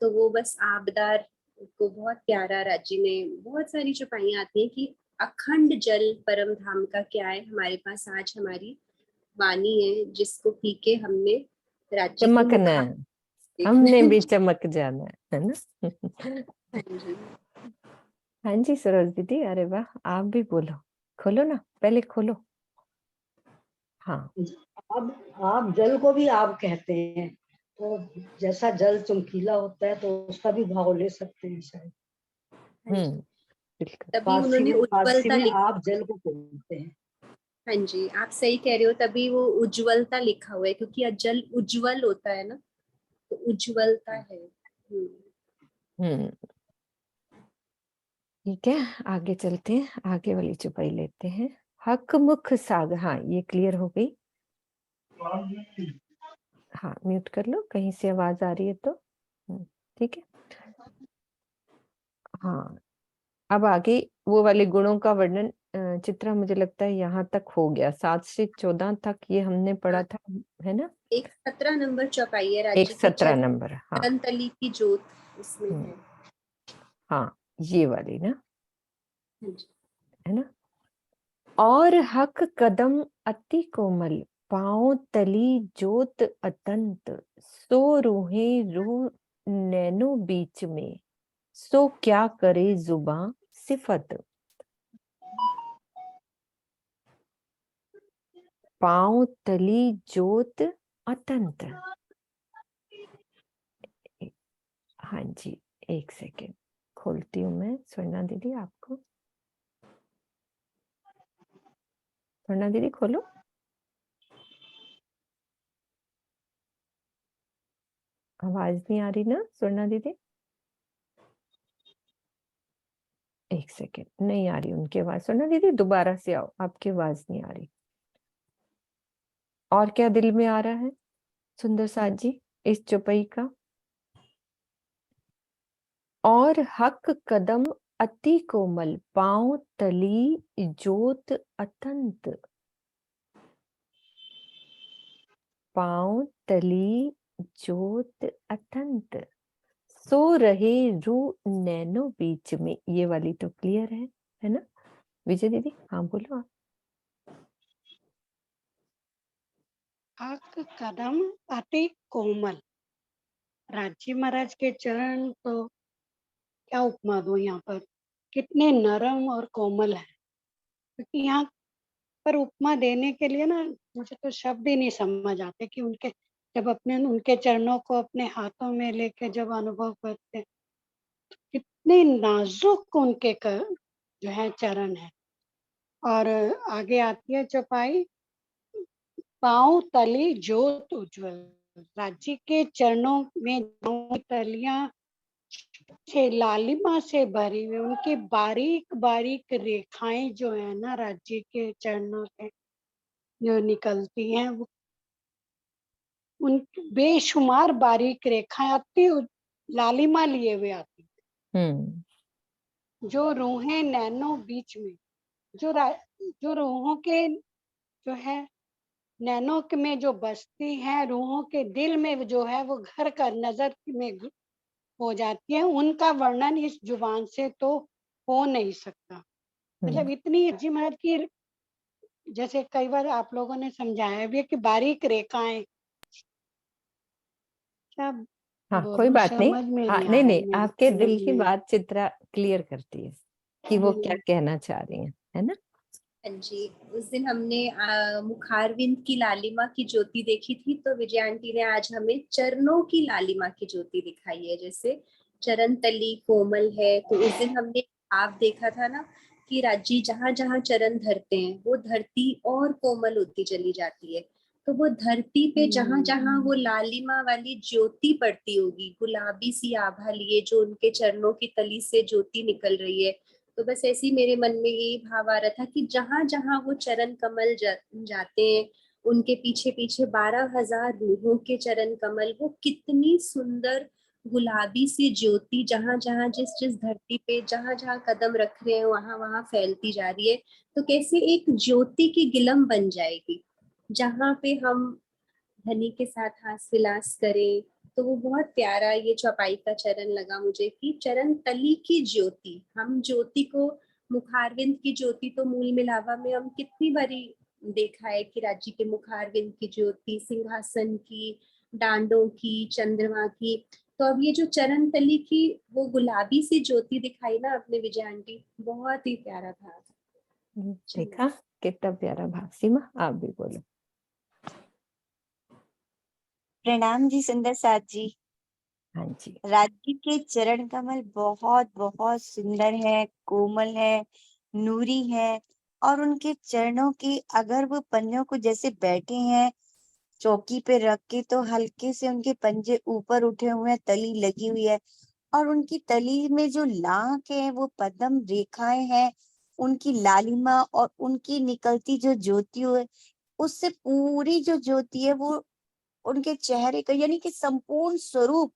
तो वो बस आबदार को बहुत प्यारा राज्य में बहुत सारी चौपाइयां आती हैं कि अखंड जल परम धाम का क्या है हमारे पास आज, हमारी वाणी है जिसको पी के हमने राज्य को चमकना है, हमने भी चमक जाना है ना। हाँ जी सरोज दीदी, अरे वाह, आप भी बोलो, खोलो ना, पहले खोलो। हाँ अब आप जल को भी आप कहते हैं, तो जैसा जल चमकीला होता है तो उसका भी भाव ले सकते हैं शायद। बिल्कुल। तभी उन्होंने उज्ज्वलता लिखा, आप जल को कहते हैं। हाँ जी आप सही कह रहे हो, तभी वो उज्ज्वलता लिखा हुआ है, क्योंकि जल उज्ज्वल होता है ना, तो उज्ज्वलता है। ठीक है, आगे चलते हैं, आगे वाली चौपाई लेते हैं। हक मुख सागर, हाँ ये क्लियर हो गई। हाँ म्यूट कर लो, कहीं से आवाज आ रही है तो। ठीक है, हाँ अब आगे वो वाले गुणों का वर्णन चित्रा, मुझे लगता है यहाँ तक हो गया, 7 से 14 तक ये हमने पढ़ा था, है ना? एक 17 नंबर चौपाई है राज्य एक 17 नंबर, हाँ तली की जोत इसमें है। हाँ ये वाली ना, है ना? और हक कदम अति कोमल, पाँव तली जोत अतंत, सो रूहे रूह नैनो बीच में, सो क्या करे जुबां सिफत। पांव तली जोत अतंत। हाँ जी, एक सेकेंड खोलती हूँ मैं स्वर्णा दीदी आपको। स्वर्णा दीदी खोलो। आवाज नहीं आ रही ना स्वर्णा दीदी? एक सेकेंड, नहीं आ रही उनकी आवाज। स्वर्णा दीदी दोबारा से आओ, आपकी आवाज नहीं आ रही। और क्या दिल में आ रहा है सुंदर साथ जी इस चौपाई का? और हक कदम अति कोमल, पांव तली जोत अतंत। पांव तली जोत अतंत, सो रहे रू नैनो बीच में। ये वाली तो क्लियर है ना विजय दीदी? हाँ बोलो आप। हक कदम अति कोमल। राजी महाराज के चरण तो क्या उपमा दो यहाँ पर, कितने नरम और कोमल है। क्योंकि यहाँ पर उपमा देने के लिए ना मुझे तो शब्द ही नहीं समझ आते कि उनके जब अपने उनके चरणों को अपने हाथों में लेके जब अनुभव करते हैं, तो कितने नाजुक उनके जो है चरण है। और आगे आती है चौपाई, पांव तली ज्योत उज्जवल। राज्य के चरणों में तलियां से लालिमा से भरी हुई, उनकी बारीक बारीक रेखाएं जो है ना राज्य के चरणों से जो निकलती हैं, वो उन बेशुमार बारीक रेखाएं अति लालिमा लिए हुए आती जो रूहें नैनो बीच में, जो रूहों के जो है नैनो में जो बसती है, रूहों के दिल में जो है वो घर का नजर में हो जाती है, उनका वर्णन इस जुबान से तो हो नहीं सकता। मतलब इतनी जी महाराज की, जैसे कई बार आप लोगों ने समझाया भी है कि बारीक रेखाएं, क्या हाँ कोई बोलूं बात नहीं। समझ में हाँ नहीं आ नहीं रहा नहीं, मेरे आपके समझ दिल की में। बात चित्रा क्लियर करती है कि वो क्या कहना चाह रही है ना? हाँ जी, उस दिन हमने मुखारविंद की लालिमा की ज्योति देखी थी, तो विजय आंटी ने आज हमें चरणों की लालिमा की ज्योति दिखाई है। जैसे चरण तली कोमल है, तो उस दिन हमने भाव देखा था ना कि राजी जहाँ जहाँ चरण धरते हैं वो धरती और कोमल होती चली जाती है। तो वो धरती पे जहाँ जहाँ वो लालिमा वाली ज्योति पड़ती होगी, गुलाबी सी आभा लिए जो उनके चरणों की तली से ज्योति निकल रही है, तो बस ऐसे ही मेरे मन में यही भाव आ रहा था कि जहां जहां वो चरण कमल जाते हैं, उनके पीछे पीछे 12,000 रूहों के चरण कमल, वो कितनी सुंदर गुलाबी सी ज्योति जहां जहां जिस जिस धरती पे जहां जहां कदम रख रहे हैं वहां वहां फैलती जा रही है। तो कैसे एक ज्योति की गिलम बन जाएगी जहां पे हम धनी के साथ हास विलास करें। तो वो बहुत प्यारा ये चौपाई का चरण लगा मुझे कि चरण तली की ज्योति, हम ज्योति को, मुखारविंद की ज्योति तो मूल मिलावा में हम कितनी बारी देखा है कि राज्य के मुखारविंद की ज्योति, सिंहासन की, डांडों की, चंद्रमा की। तो अब ये जो चरण तली की वो गुलाबी सी ज्योति दिखाई ना अपने विजय आंटी, बहुत ही प्यारा था। देखा कितना प्यारा भाव। सीमा आप भी बोलो। प्रणाम जी सुंदर साथ जी। हाँ जी। राज्य के चरण कमल बहुत बहुत सुंदर है, कोमल है, नूरी है। और उनके चरणों की अगर वो पंजों को जैसे बैठे हैं चौकी पे रख के, तो हल्के से उनके पंजे ऊपर उठे हुए हैं, तली लगी हुई है। और उनकी तली में जो लांक है वो पद्म रेखाएं हैं, उनकी लालिमा और उनकी निकलती जो ज्योति है, उससे पूरी जो ज्योति है वो उनके चेहरे का यानी कि संपूर्ण स्वरूप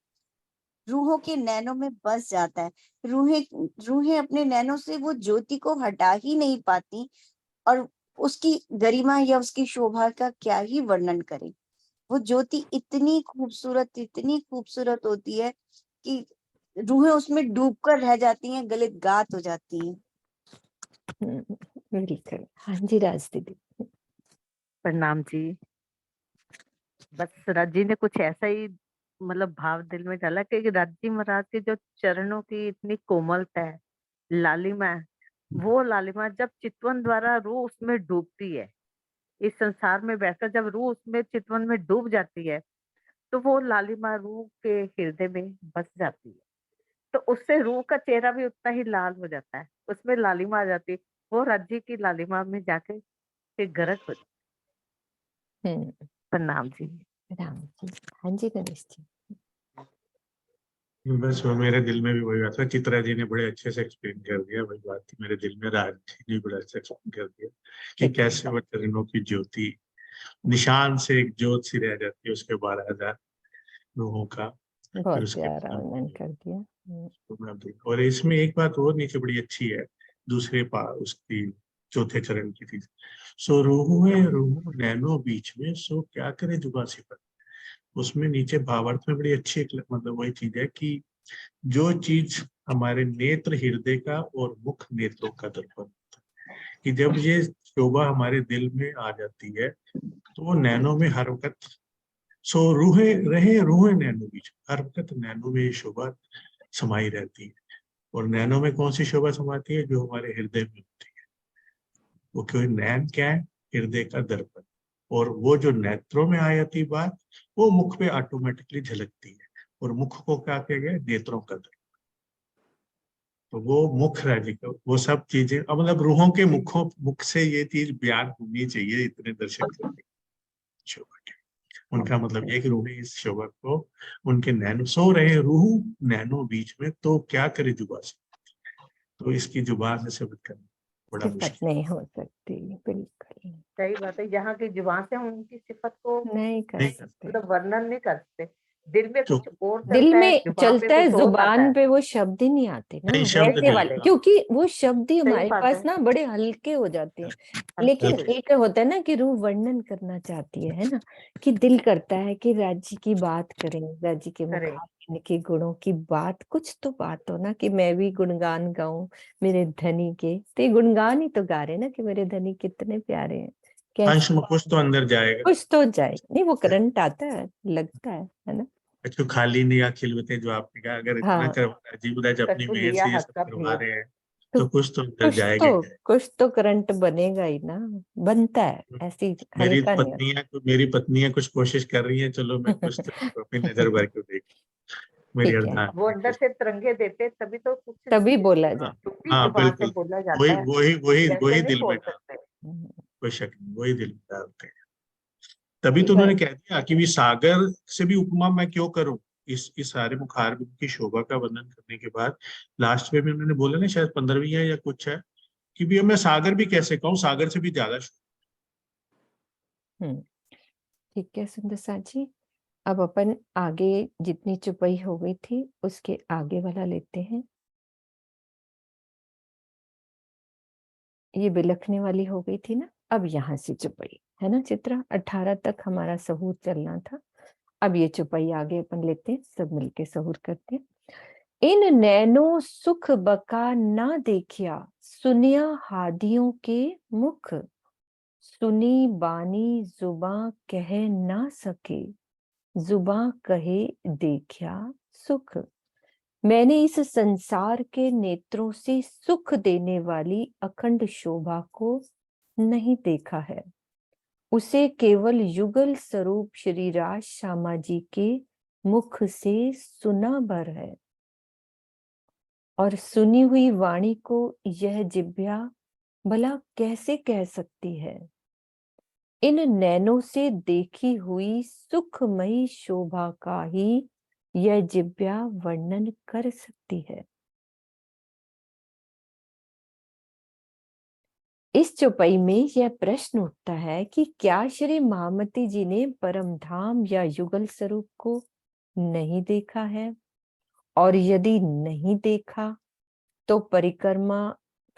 रूहों के नैनों में बस जाता है। रूहें अपने नैनों से वो ज्योति को हटा ही नहीं पाती, और उसकी गरिमा या उसकी शोभा का क्या ही वर्णन करें। वो ज्योति इतनी खूबसूरत होती है कि रूहें उसमें डूबकर रह जाती हैं, गले गात हो जाती हैं। बिल्कुल। हाँ जी राज दीदी। प्रणाम जी। बस राज जी ने कुछ ऐसा ही मतलब भाव दिल में चला कि राजी महाराज के जो चरणों की इतनी कोमलता है, लालिमा है, वो लालिमा जब चितवन द्वारा रूह उसमें डूबती है, इस संसार में बैठकर जब रूह उसमें चितवन में डूब जाती है, तो वो लालिमा रूह के हृदय में बस जाती है। तो उससे रूह का चेहरा भी उतना ही लाल हो जाता है, उसमें लालिमा आ जाती है, वो राज्य की लालिमा में जाके फिर गरक हो जाती है। हम्म, प्रणाम जी। राम जी। हाँ जी गणेश जी। बस वो मेरे दिल में भी वही बात है, चित्रा जी ने बड़े अच्छे से एक्सप्लेन कर दिया, वही बात थी मेरे दिल में, राज जी ने बड़ा अच्छा एक्सप्लेन कर दिया कि कैसे वो चरणों की ज्योति निशान से एक ज्योत सी रह जाती है उसके 12,000 रूहों का, फिर बहुत उसके प्यारा बाद वर्णन कर दिया। और इसमें एक बात और नीचे बड़ी अच्छी है, दूसरे पार उसकी चौथे चरण की थी, सो रूह नैनो बीच में, सो क्या करे जुबा सिफत। उसमें नीचे भावार्थ में बड़ी अच्छी एक मतलब वही चीज है कि जो चीज हमारे नेत्र हृदय का और मुख नेत्रों का दर्पण होता है, कि जब ये शोभा हमारे दिल में आ जाती है तो वो नैनो में हर वक्त, सो रूहे नैनो बीच, हर वक्त नैनो में ये शोभा समाई रहती है। और नैनो में कौन सी शोभा समाती है? जो हमारे हृदय में होती है। वो क्यों, नैन क्या है? हृदय का दर्पण। और वो जो नेत्रों में आ जाती बात, वो मुख पे ऑटोमेटिकली झलकती है। और मुख को क्या किया गया? नेत्रों का दर्पण। तो वो मुख राज्य का वो सब चीजें, अब मतलब रूहों के मुख से ये चीज बयान होनी चाहिए इतने दर्शन करके शोभा के। उनका मतलब एक रूह इस शोभा को उनके नैनो, सो रहे रूह नैनो बीच में, तो क्या करे जुबा से, तो इसकी जुबान से शब्द करना बड़ा सिफत मुश्किल। नहीं हो सकती, बिल्कुल सही बात है, यहाँ की जुबान से हम उनकी सिफत को नहीं कर नहीं सकते। मतलब वर्णन नहीं कर सकते। दिल में तो कुछ और दिल चलता है, में जुबान पे चलता है, कुछ और आता जुबान है। पे वो शब्द ही नहीं आते ना नहीं, शब्द वैसे नहीं वाले, आता। क्योंकि वो शब्द ही सही हमारे बात पास है। ना बड़े हल्के हो जाते हैं। हल्के लेकिन हल्के। एक होता है ना कि रूह वर्णन करना चाहती है ना, कि दिल करता है कि राज्य की बात करें, राज्य के करें। मुखार के गुणों की बात, कुछ तो बात हो ना, कि मैं भी गुणगान गाऊं मेरे धनी के। तो ये गुणगान ही तो गा रहे ना कि मेरे धनी कितने प्यारे हैं, अंश कैसे में कुछ तो अंदर जाएगा। कुछ तो जाए। नहीं, वो करंट आता है, लगता है ना। जो खाली नहीं या खिलवते, जो आपने कहा, अगर इतना हाँ, करवा अजीब अपनी कष्ट मेहर लिया से ये सब हसत करवा लिया। रहे हैं, तो तो कुछ तो अंदर जाएगा ही जाएगा। कुछ तो करंट बनेगा ही ना, बनता है, ऐसी हल्का नहीं मेरी पत्नियां कुछ कोशिश कर रही हैं, चलो मैं कुछ तो अपनी नजर भर के देख, मेरी ठीक है, अर्धांगिनी वो अंदर कुछ। से तिरंगे देते तभी तो कुछ तभी बोला हाँ, जाता टूटी हाँ जुबान से बिल्कुल, बोला जाता वही है, वही वही वैसे वही नहीं दिल में बोल डाल, सकते। है। कोई शक नहीं, वही दिल में डालते हैं। तभी तो ठीक है। उन्होंने कह दिया कि भी सागर से भी उपमा मैं क्यों करूं, इस सारे मुखार की शोभा का वर्णन करने के बाद लास्ट में भी उन्होंने बोला ना, शायद 15वीं है या कुछ है, कि भी मैं सागर भी कैसे कहूँ, सागर से भी ज्यादा ठीक है सुंदर सा जी। अब अपन आगे जितनी चुपाई हो गई थी उसके आगे वाला लेते हैं। ये बिलखने वाली हो गई थी ना, अब यहाँ से चुपाई है ना। चित्रा 18 तक हमारा सहूर चलना था, अब ये चुपाई आगे अपन लेते हैं, सब मिलके सहूर करते हैं। इन नैनो सुख बका ना देखिया, सुनिया हादियों के मुख, सुनी बानी जुबा कह ना सके, जुबा कहे देखिया सुख। मैंने इस संसार के नेत्रों से सुख देने वाली अखंड शोभा को नहीं देखा है, उसे केवल युगल स्वरूप श्री राज श्यामा जी के मुख से सुना भर है। और सुनी हुई वाणी को यह जिह्वा भला कैसे कह सकती है। इन नैनों से देखी हुई सुखमयी शोभा का ही यह जिह्वा वर्णन कर सकती है। इस चौपाई में यह प्रश्न उठता है कि क्या श्री महामती जी ने परम धाम या युगल स्वरूप को नहीं देखा है, और यदि नहीं देखा तो परिक्रमा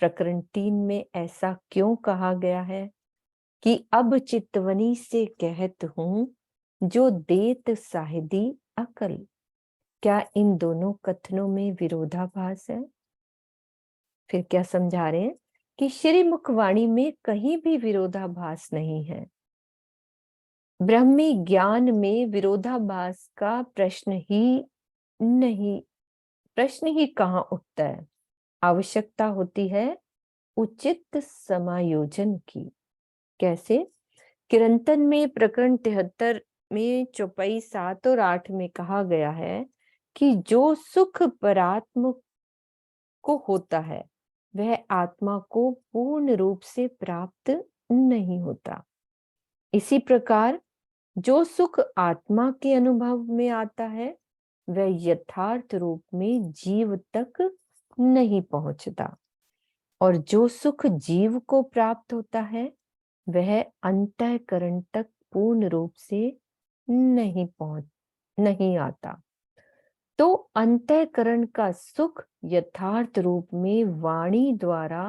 प्रकरण 3 में ऐसा क्यों कहा गया है कि अब चितवनी से कहत हूं जो देत साहिदी अकल। क्या इन दोनों कथनों में विरोधाभास है? फिर क्या समझा रहे हैं कि श्री मुखवाणी में कहीं भी विरोधाभास नहीं है। ब्रह्मी ज्ञान में विरोधाभास का प्रश्न ही कहाँ उठता है। आवश्यकता होती है उचित समायोजन की। कैसे? किरंतन में प्रकरण 73 में चौपाई 7 और 8 में कहा गया है कि जो सुख परात्म को होता है वह आत्मा को पूर्ण रूप से प्राप्त नहीं होता। इसी प्रकार जो सुख आत्मा के अनुभव में आता है वह यथार्थ रूप में जीव तक नहीं पहुंचता, और जो सुख जीव को प्राप्त होता है वह अंतःकरण तक पूर्ण रूप से नहीं आता। तो अंतःकरण का सुख यथार्थ रूप में वाणी द्वारा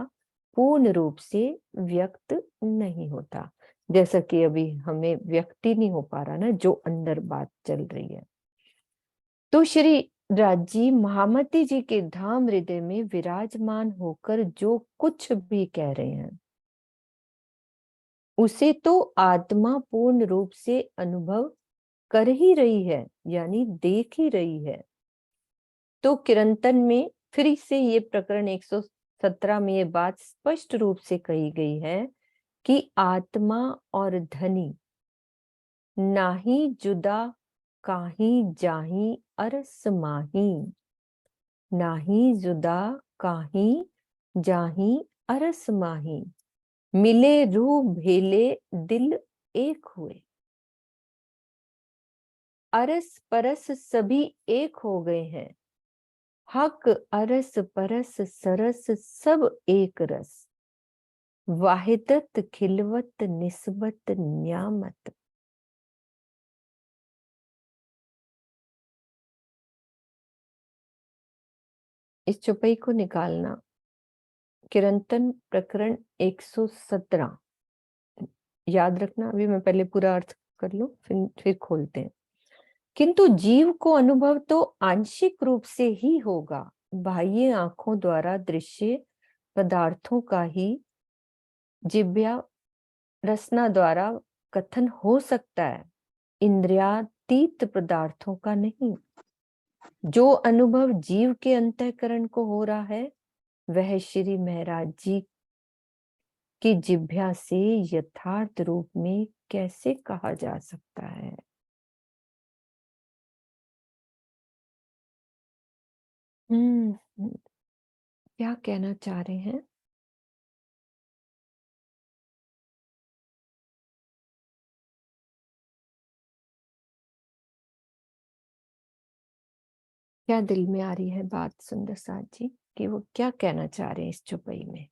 पूर्ण रूप से व्यक्त नहीं होता, जैसा कि अभी हमें व्यक्त ही नहीं हो पा रहा ना, जो अंदर बात चल रही है। तो श्री राजी महामती जी के धाम हृदय में विराजमान होकर जो कुछ भी कह रहे हैं उसे तो आत्मा पूर्ण रूप से अनुभव कर ही रही है, यानी देख ही रही है। तो किरंतन में फिर से ये प्रकरण 117 में ये बात स्पष्ट रूप से कही गई है कि आत्मा और धनी नाही जुदा काहीं जाहीं अरस माही, नाही जुदा काहीं जाहीं अरस माही, मिले रूह भेले दिल एक हुए। अरस परस सभी एक हो गए हैं, हक अरस परस सरस सब एक रस, वाहिदत खिलवत निस्बत न्यामत। इस चौपाई को निकालना। किरंतन प्रकरण 117 याद रखना। अभी मैं पहले पूरा अर्थ कर लूं, फिर खोलते हैं। किंतु जीव को अनुभव तो आंशिक रूप से ही होगा। बाह्य आंखों द्वारा दृश्य पदार्थों का ही जिह्वा रसना द्वारा कथन हो सकता है, इंद्रियातीत पदार्थों का नहीं। जो अनुभव जीव के अंतःकरण को हो रहा है वह श्री महाराज जी की जिह्वा से यथार्थ रूप में कैसे कहा जा सकता है। क्या कहना चाह रहे हैं? क्या दिल में आ रही है बात सुंदर साथ जी कि वो क्या कहना चाह रहे हैं इस चौपाई में?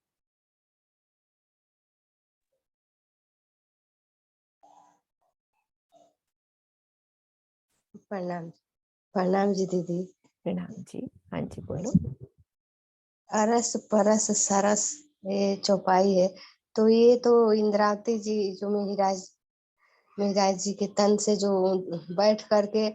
प्रणाम। प्रणाम जी दीदी। प्रणाम जी। हाँ जी बोलो। अरस परस सरस ये चौपाई है। तो ये तो इंद्रावती जी जो मेहराज जी के तन से जो बैठ करके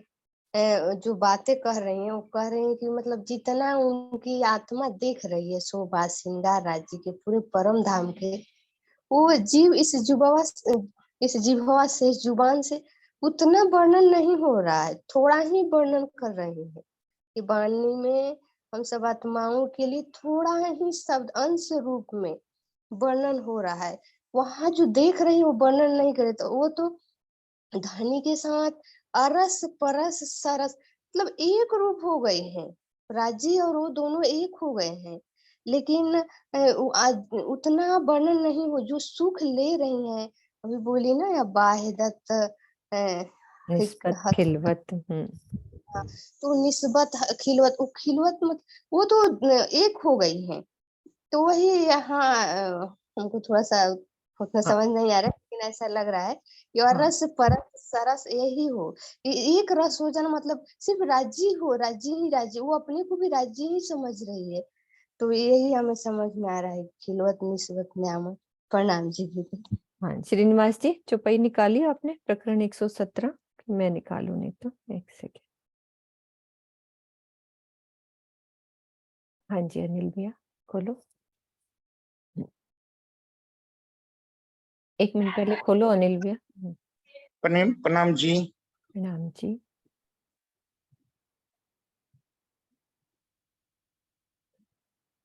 जो बातें कह रही हैं वो कह रही हैं कि मतलब जितना उनकी आत्मा देख रही है शोभा श्रृंगार राज्य के पूरे परम धाम के, वो जीव इस जिह्वा से इस जुबान से उतना वर्णन नहीं हो रहा है, थोड़ा ही वर्णन कर रही है कि वाणी में हम सब आत्माओं के लिए थोड़ा ही शब्द अंश रूप में वर्णन हो रहा है। वहां जो देख रही है वो वर्णन नहीं करे, तो वो तो धनी के साथ अरस परस सरस मतलब एक रूप हो गए हैं। राजी और वो दोनों एक हो गए हैं, लेकिन उतना वर्णन नहीं हो जो सुख ले रही हैं। अभी बोली ना या वाहिदत निस्बत खिलवत। तो निस्बत खिलवत, वो खिलवत मत वो तो एक हो गई है। तो वही यहाँ हमको थोड़ा सा उतना समझ नहीं आ रहा है, लेकिन ऐसा लग रहा है कि और रस परस सरस यही हो, एक रस हो जाना मतलब सिर्फ राज्य हो, राज्य ही राज्य, वो अपने को भी राज्य ही समझ रही है। तो यही हमें समझ में आ रहा है, खिलवत निस्बत न्यामत। प्रणाम जी दीदी। हाँ श्रीनिवास जी चौपाई निकाली आपने प्रकरण 117? मैं निकालू नहीं तो एक सेकेंड। हाँ जी अनिल भैया खोलो। 1 मिनट पहले खोलो अनिल भैया। प्रणाम जी। प्रणाम जी।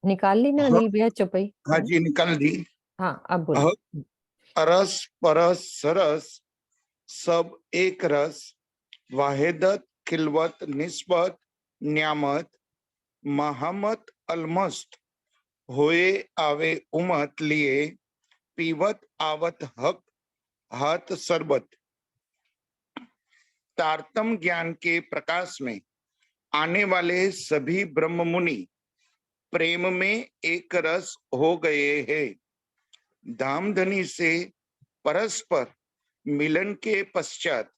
निकाल ली ना हाँ, अनिल भैया चौपाई? हाँ जी निकाल दी। हाँ अब बोलो। अरस परस सरस सब एक रस, वाहिदत खिलवत निस्बत न्यामत, महामत अलमस्त होए आवे उमत लिए, पीवत आवत हक हाथ सरबत। तारतम ज्ञान के प्रकाश में आने वाले सभी ब्रह्म मुनि प्रेम में एक रस हो गए हैं। धामधनी से परस्पर मिलन के पश्चात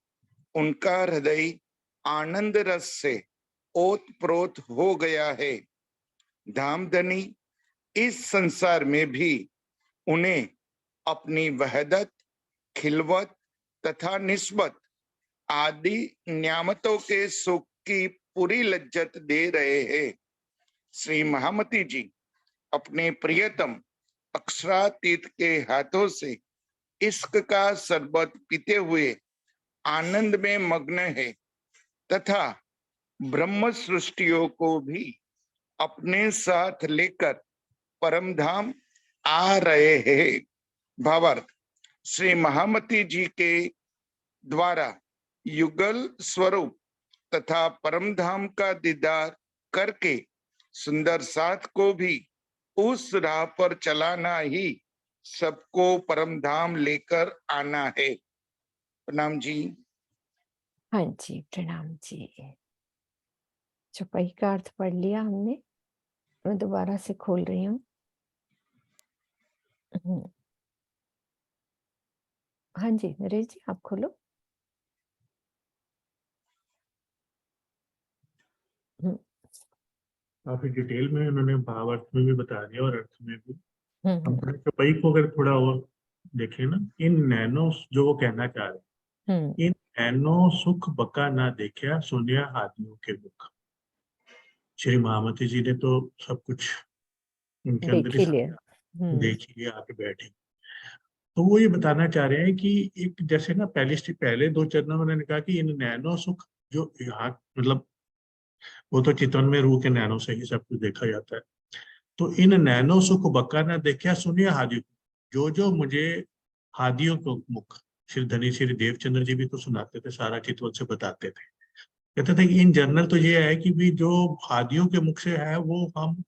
उनका हृदय आनंद रस से ओतप्रोत हो गया है। धामधनी इस संसार में भी उन्हें अपनी वहदत, खिलवत तथा निस्बत आदि न्यामतों के सुख की पूरी लज्जत दे रहे हैं। श्री महामती जी अपने प्रियतम अक्षरातीत के हाथों से इश्क का शरबत पीते हुए आनंद में मग्न है तथा ब्रह्म सृष्टियों को भी अपने साथ लेकर परमधाम आ रहे हैं। भावार्थ, श्री महामती जी के द्वारा युगल स्वरूप तथा परमधाम का दीदार करके सुंदर साथ को भी उस राह पर चलाना ही सबको परमधाम लेकर आना है। प्रणाम जी। हाँ जी प्रणाम जी। चौपाई का अर्थ पढ़ लिया हमने, मैं दोबारा से खोल रही हूँ। हाँ जी नरेश जी आप खोलो। काफी डिटेल में उन्होंने भावार्थ में भी बता दिया और अर्थ में भी। हम हम्म, थोड़ा चौपाई को अगर थोड़ा और देखें ना, इन नैनो जो वो कहना चाह रहे हैं, इन नैनो सुख बका ना देखा सुनिया हाथियों के मुख। श्री महामती जी ने तो सब कुछ उनके अंदर देख ही लिया। देख ही लिया, आके बैठे। तो वो ये बताना चाह रहे हैं कि एक जैसे ना पहले दो चरणों में उन्होंने कहा कि इन नैनो सुख जो यहाँ मतलब वो तो चितवन में रूह के नैनो से ही सब कुछ देखा जाता है। तो इन नैनो सुख बक्का ना देखा सुनिए हादियों को, जो मुझे हादियों को मुख श्री धनी श्री देवचंद्र जी भी तो सुनाते थे, सारा चितवन से बताते थे। कहते थे कि इन जनरल तो ये है कि भी जो हादियों के मुख से है वो हम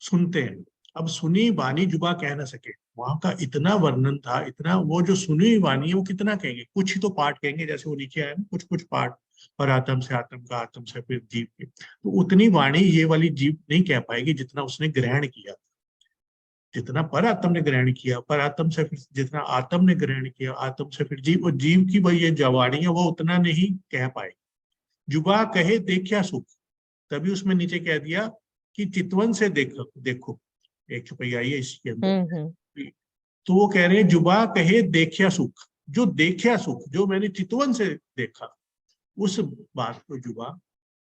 सुनते हैं। अब सुनी वाणी जुबा कह ना सके, वहां का इतना वर्णन था, इतना वो जो सुनी वाणी है वो कितना कहेंगे, कुछ ही तो पाठ कहेंगे, जैसे वो नीचे आया ना कुछ कुछ पाठ, और आत्म से आत्म का, आत्म से फिर जीव के, तो उतनी वाणी ये वाली जीव नहीं कह पाएगी जितना उसने ग्रहण किया। जितना पर आत्म ने ग्रहण किया, पर आत्म से फिर जितना आत्म ने ग्रहण किया, आत्म से फिर जीव, और जीव की वही ये जवानी है वो उतना नहीं कह पाए। जुबा कहे देखिया सुख, तभी उसमें नीचे कह दिया कि चितवन से देखो एक चौपाई आई है इसके अंदर। तो वो कह रहे हैं जुबा कहे देखिया सुख, जो देखिया सुख जो मैंने चितवन से देखा, उस बात को जुबा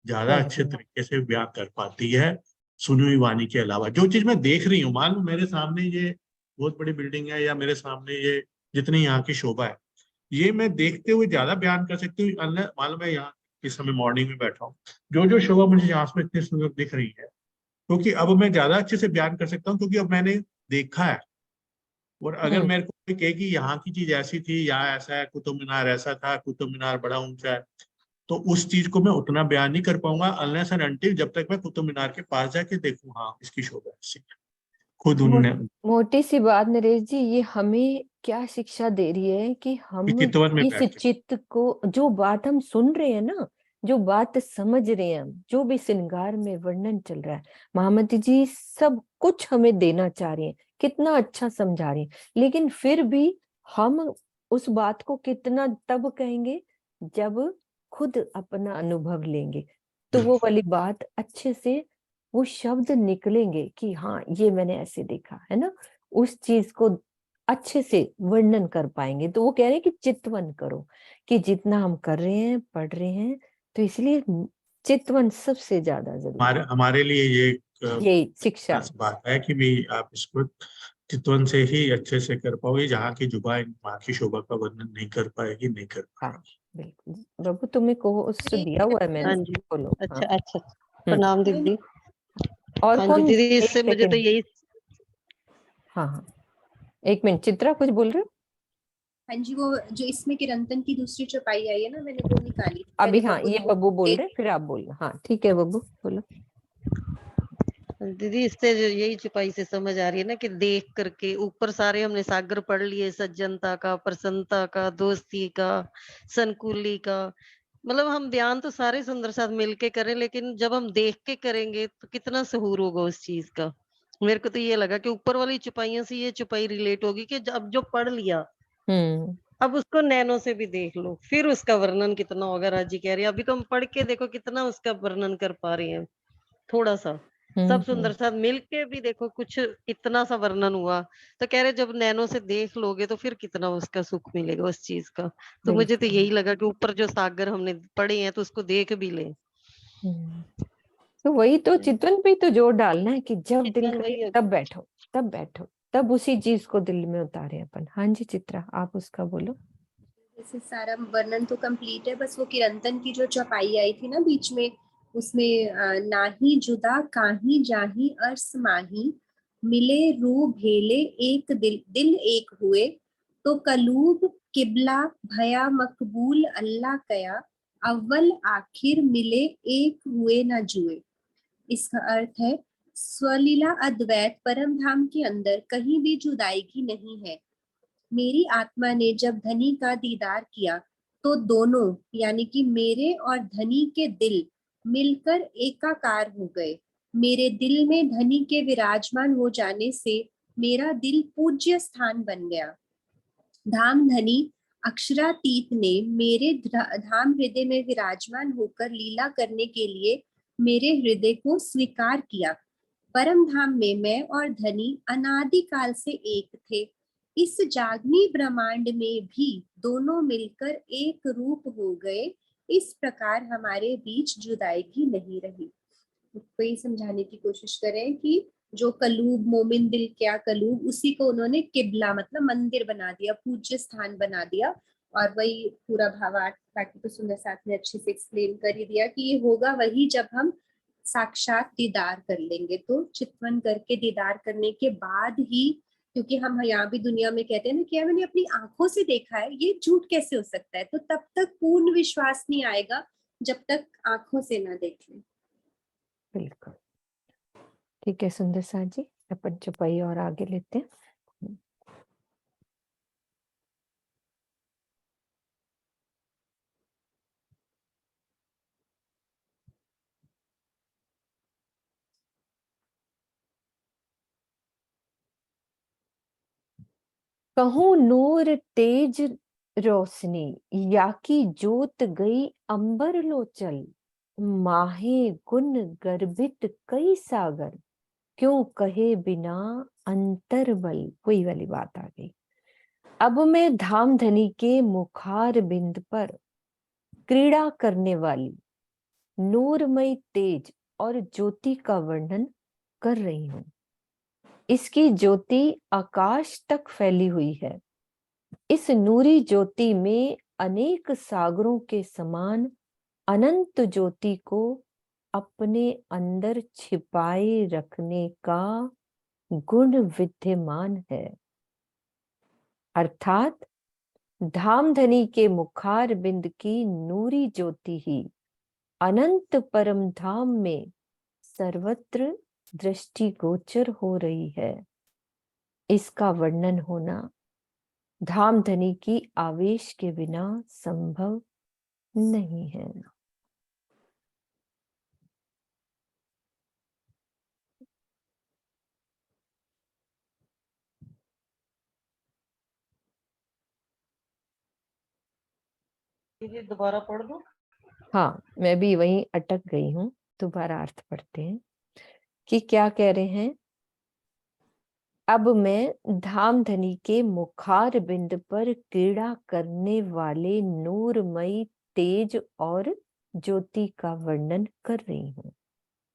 ज्यादा अच्छे तरीके से बयान कर पाती है सुनी हुई वाणी के अलावा। जो चीज मैं देख रही हूँ, मान लो मेरे सामने ये बहुत बड़ी बिल्डिंग है या मेरे सामने ये जितनी यहाँ की शोभा है, ये मैं देखते हुए ज्यादा बयान कर सकती हूँ। मान लो मैं यहाँ इस समय मॉर्निंग में बैठा हूँ, जो शोभा मुझे यहाँ से इतनी सुंदर दिख रही है, क्योंकि अब मैं ज्यादा अच्छे से बयान कर सकता हूँ क्योंकि अब मैंने देखा है। और अगर मेरे को कोई कहे कि यहाँ की चीज ऐसी थी, यहाँ ऐसा है, कुतुब मीनार ऐसा था, कुतुब मीनार बड़ा ऊंचा है, तो उस चीज को मैं उतना बयान नहीं कर पाऊंगा अनलेस एंड अनटिल जब तक मैं कुतुब मीनार के पास जाके देखूं, हाँ इसकी शोभा ऐसी है। खुद उन्होंने मोटी सी बात नरेश जी, ये हमें क्या शिक्षा दे रही है कि हम चितवन में इस चित्त को, जो बात हम सुन रहे हैं ना, जो बात समझ रहे हैं हम, जो भी श्रृंगार में वर्णन चल रहा है, महामती जी सब कुछ हमें देना चाह रही हैं, कितना अच्छा समझा रही हैं, लेकिन फिर भी हम उस बात को कितना तब कहेंगे जब खुद अपना अनुभव लेंगे, तो वो वाली बात अच्छे से वो शब्द निकलेंगे कि हाँ ये मैंने ऐसे देखा है ना, उस चीज को अच्छे से वर्णन कर पाएंगे। तो वो कह रहे हैं कि चितवन करो, कि जितना हम कर रहे हैं, पढ़ रहे हैं, तो इसलिए चितवन सबसे ज्यादा जरूरी हमारे लिए ये ये शिक्षा बात है कि भी आप इसको चितवन से ही अच्छे से कर पाओगे, जहाँ की जुबान माँ की शोभा का वर्णन नहीं कर पाएगी, नहीं कर हाँ पाएगी। बिल्कुल बाबू, तुम्हें कोर्स दिया हुआ है हाँ मैंने, जी। बोलो। अच्छा हाँ अच्छा, प्रणाम दीदी। और हाँ जी कौन? दीदी, एक इससे मुझे तो सेकंड, यही हाँ हाँ, एक मिनट, चित्रा कुछ बोल रहे हो? हाँ जी, वो जो इसमें किरंतन की दूसरी चौपाई आई है ना, मैंने वो निकाली। अभी पहले हाँ, बब्बू ये ने बब्बू बोल दे रहे, दी। फिर आप बोलना। हाँ ठीक है बब्बू, बोलो। दीदी, इससे यही छुपाई से समझ आ रही है ना कि देख करके ऊपर सारे हमने सागर पढ़ लिए, सज्जनता का, प्रसन्नता का, दोस्ती का, संकुली का, मतलब हम ध्यान तो सारे सुंदर साथ मिलके करें, लेकिन जब हम देख के करेंगे तो कितना सहूर होगा उस चीज का। मेरे को तो ये लगा कि ऊपर वाली छुपाइयों से ये छुपाई रिलेट होगी कि अब जो पढ़ लिया, अब उसको नैनो से भी देख लो, फिर उसका वर्णन कितना होगा। राजी कह रही है, अभी तो हम पढ़ के देखो कितना उसका वर्णन कर पा रहे हैं, थोड़ा सा। सब सुंदर साथ मिलके भी देखो कुछ इतना सा वर्णन हुआ, तो कह रहे जब नैनो से देख लोगे तो फिर कितना उसका सुख मिलेगा उस चीज का। तो मुझे तो यही लगा कि ऊपर जो सागर हमने पढ़े हैं तो उसको देख भी ले। तो वही तो चितवन पे तो जोर डालना है कि जब दिल चितवन करे वही है। तब बैठो, तब बैठो, तब उसी चीज को दिल में उतारे अपन। हाँ जी चित्रा, आप उसका बोलो। जैसे सारा वर्णन तो कंप्लीट है, बस वो किरंतन की जो चौपाई आई थी ना बीच में, उसमें नाही जुदा काहीं जाहीं अर्स माही, मिले रू भेले एक दिल दिल एक हुए, तो कलूब किबला भया मकबूल अल्लाह कया, अव्वल आखिर मिले एक हुए न जुए। इसका अर्थ है, स्वलीला अद्वैत परम धाम के अंदर कहीं भी जुदाई नहीं है। मेरी आत्मा ने जब धनी का दीदार किया तो दोनों यानी कि मेरे और धनी के दिल मिलकर एकाकार हो गए। मेरे दिल में धनी के विराजमान हो जाने से मेरा दिल पूज्य स्थान बन गया। धाम धनी अक्षरातीत ने मेरे धाम हृदय में विराजमान होकर लीला करने के लिए मेरे हृदय को स्वीकार किया। परम धाम में मैं और धनी अनादिकाल से एक थे। इस जागनी ब्रह्मांड में भी दोनों मिलकर एक रूप हो गए। इस प्रकार हमारे बीच जुदाई नहीं रही। तो ये समझाने की कोशिश करें कि जो कलूब मोमिन दिल क्या कलूब, उसी को उन्होंने किबला मतलब मंदिर बना दिया, पूज्य स्थान बना दिया। और वही पूरा भावार्थ बाकी तो सुंदर साथ में अच्छे से एक्सप्लेन कर ही दिया कि ये होगा वही जब हम साक्षात दीदार कर लेंगे। तो चितवन करके दीदार करने के बाद ही, क्योंकि हम यहाँ भी दुनिया में कहते हैं ना कि मैंने अपनी आंखों से देखा है, ये झूठ कैसे हो सकता है। तो तब तक पूर्ण विश्वास नहीं आएगा जब तक आंखों से ना देख लें। बिल्कुल ठीक है सुंदर साथ जी, अपन चौपाई और आगे लेते हैं। कहूँ नूर तेज रोशनी, या की जोत गई अंबर लो चल, माहे गुण गर्भित कई सागर, क्यों कहे बिना अंतर बल। वही वाली बात आ गई। अब मैं धाम धनी के मुखार बिंद पर क्रीड़ा करने वाली नूरमय तेज और ज्योति का वर्णन कर रही हूं। इसकी ज्योति आकाश तक फैली हुई है। इस नूरी ज्योति में अनेक सागरों के समान अनंत ज्योति को अपने अंदर छिपाए रखने का गुण विद्यमान है। अर्थात धामधनी के मुखार बिंद की नूरी ज्योति ही अनंत परम धाम में सर्वत्र दृष्टिगोचर हो रही है। इसका वर्णन होना धामधनी की आवेश के बिना संभव नहीं है। दीदी दोबारा पढ़ दो। हाँ, मैं भी वहीं अटक गई हूँ। दोबारा अर्थ पढ़ते हैं कि क्या कह रहे हैं। अब मैं धामधनी के मुखार बिंद पर क्रीड़ा करने वाले नूरमयी तेज और ज्योति का वर्णन कर रही हूँ।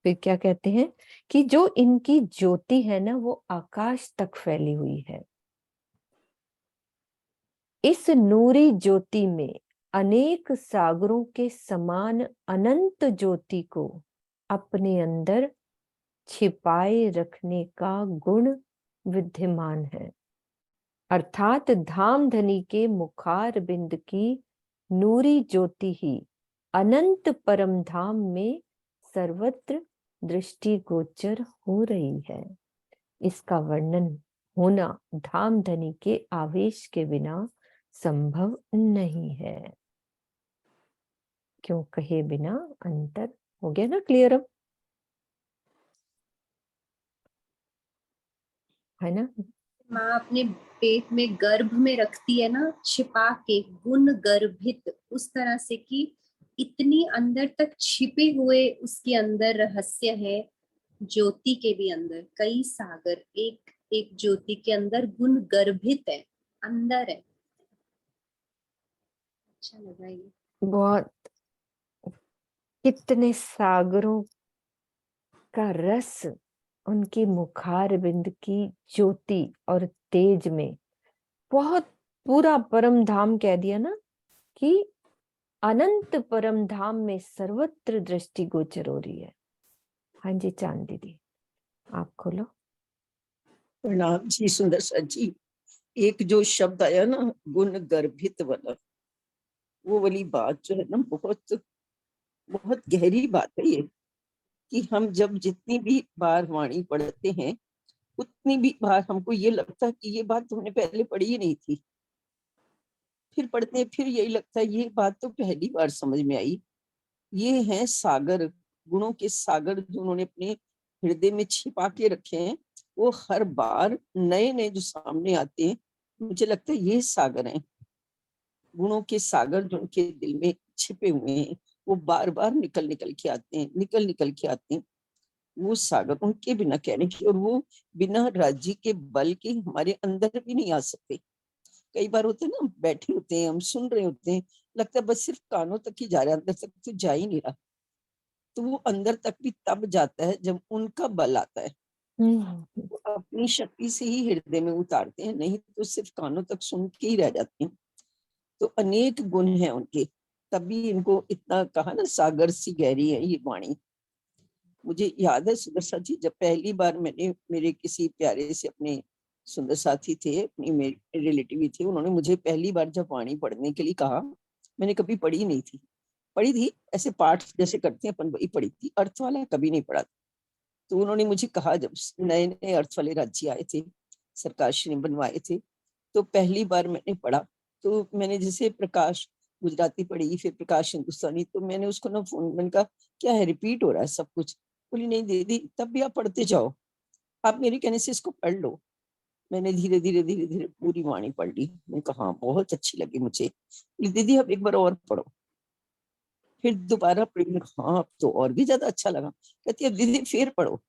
फिर क्या कहते हैं कि जो इनकी ज्योति है ना वो आकाश तक फैली हुई है। इस नूरी ज्योति में अनेक सागरों के समान अनंत ज्योति को अपने अंदर छिपाए रखने का गुण विद्यमान है। अर्थात धामधनी के मुखार बिंद की नूरी ज्योति ही अनंत परम धाम में सर्वत्र दृष्टिगोचर हो रही है। इसका वर्णन होना धामधनी के आवेश के बिना संभव नहीं है। क्यों कहे बिना अंतर। हो गया ना क्लियर अब, है ना। माँ अपने पेट में गर्भ में रखती है ना, छिपा के, गुण गर्भित, उस तरह से कि इतनी अंदर तक छिपे हुए उसके अंदर रहस्य है। ज्योति के भी अंदर कई सागर एक एक ज्योति के अंदर गुण गर्भित है, अंदर है। अच्छा लगा ये। बहुत, कितने सागरों का रस उनकी मुखार बिंद की ज्योति और तेज में, बहुत पूरा परम धाम कह दिया ना कि अनंत परम धाम में सर्वत्र दृष्टि गोचर हो रही है। हाँ जी चांद दीदी आप खोलो। प्रणाम जी सुंदर सा जी। एक जो शब्द आया ना गुण गर्भित वाला, वो वाली बात जो है ना बहुत बहुत गहरी बात है ये, कि हम जब जितनी भी बार वाणी पढ़ते हैं उतनी भी बार हमको ये लगता है कि ये बात तुमने पहले पढ़ी ही नहीं थी। फिर पढ़ते हैं फिर यही लगता है ये बात तो पहली बार समझ में आई। ये है सागर, गुणों के सागर जो उन्होंने अपने हृदय में छिपा के रखे हैं। वो हर बार नए नए जो सामने आते हैं, मुझे लगता है ये सागर हैं, गुणों के सागर जो उनके दिल में छिपे हुए हैं। वो बार बार निकल निकल के आते हैं, निकल निकल के आते हैं। वो सागर उनके बिना कहने की, और वो बिना राज्य के बल के हमारे अंदर भी नहीं आ सकते। कई बार होते हैं ना, बैठे होते हैं, हम सुन रहे होते हैं, लगता है बस सिर्फ कानों तक ही जा रहा है, अंदर तक तो जा ही नहीं रहा। तो वो अंदर तक भी तब जाता है जब उनका बल आता है। वो अपनी शक्ति से ही हृदय में उतारते हैं, नहीं तो सिर्फ कानों तक सुन के ही रह जाते हैं। तो अनेक गुण हैं उनके, तभी इनको इतना कहा ना सागर सी गहरी है ये वाणी। मुझे याद है सुंदर साथी जी, जब पहली बार मैंने मेरे किसी प्यारे से अपने सुंदर साथी थे, अपनी मेरे रिलेटिव ही थे, उन्होंने मुझे पहली बार जब वाणी पढ़ने के लिए कहा, मैंने कभी पढ़ी नहीं थी, पढ़ी थी ऐसे पाठ जैसे करते हैं अपन, वही पढ़ी थी, अर्थ वाला कभी नहीं पढ़ा। तो उन्होंने मुझे कहा, जब नए नए अर्थ वाले राज्य आए थे, सरकार श्री बनवाए थे, तो पहली बार मैंने पढ़ा। तो मैंने जैसे प्रकाश गुजराती पढ़ी, फिर प्रकाश हिंदुस्तानी, तो मैंने उसको ना फोन, मैंने कहा क्या है रिपीट हो रहा है सब कुछ। बोली नहीं दीदी, तब भी आप पढ़ते जाओ, आप मेरे कहने से इसको पढ़ लो। मैंने धीरे धीरे धीरे धीरे पूरी वाणी पढ़ ली। मैंने कहा हाँ बहुत अच्छी लगी मुझे। दीदी अब एक बार और पढ़ो। फिर दोबारा पढ़ी, हाँ अब तो और भी ज्यादा अच्छा लगा। कहती है दीदी फिर पढ़ो।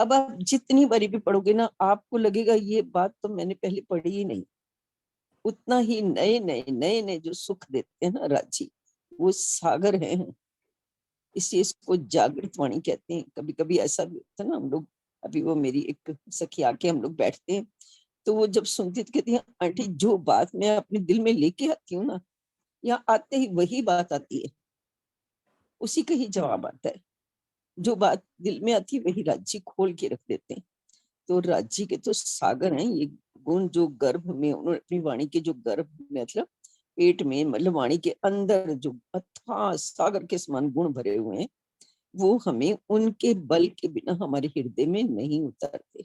अब आप जितनी बारी भी पढ़ोगे ना, आपको लगेगा ये बात तो मैंने पहले पढ़ी ही नहीं। उतना ही नए नए नए नए जो सुख देते हैं ना राजी, वो सागर हैं। इसलिए इसको जागृत वाणी कहते हैं। कभी कभी ऐसा भी होता है ना, हम लोग, अभी वो मेरी एक सखी आके हम लोग बैठते हैं, तो वो जब सुनती तो कहती है आंटी जो बात मैं अपने दिल में लेके आती हूँ ना, यहाँ आते ही वही बात आती है, उसी का ही जवाब आता है। जो बात दिल में आती है वही राज्य खोल के रख देते हैं। तो राज्य के तो सागर हैं ये गुण, जो गर्भ में उन्होंने अपनी वाणी के, जो गर्भ में मतलब पेट में, मतलब वाणी के अंदर जो अथाह सागर के समान गुण भरे हुए हैं, वो हमें उनके बल के बिना हमारे हृदय में नहीं उतरते।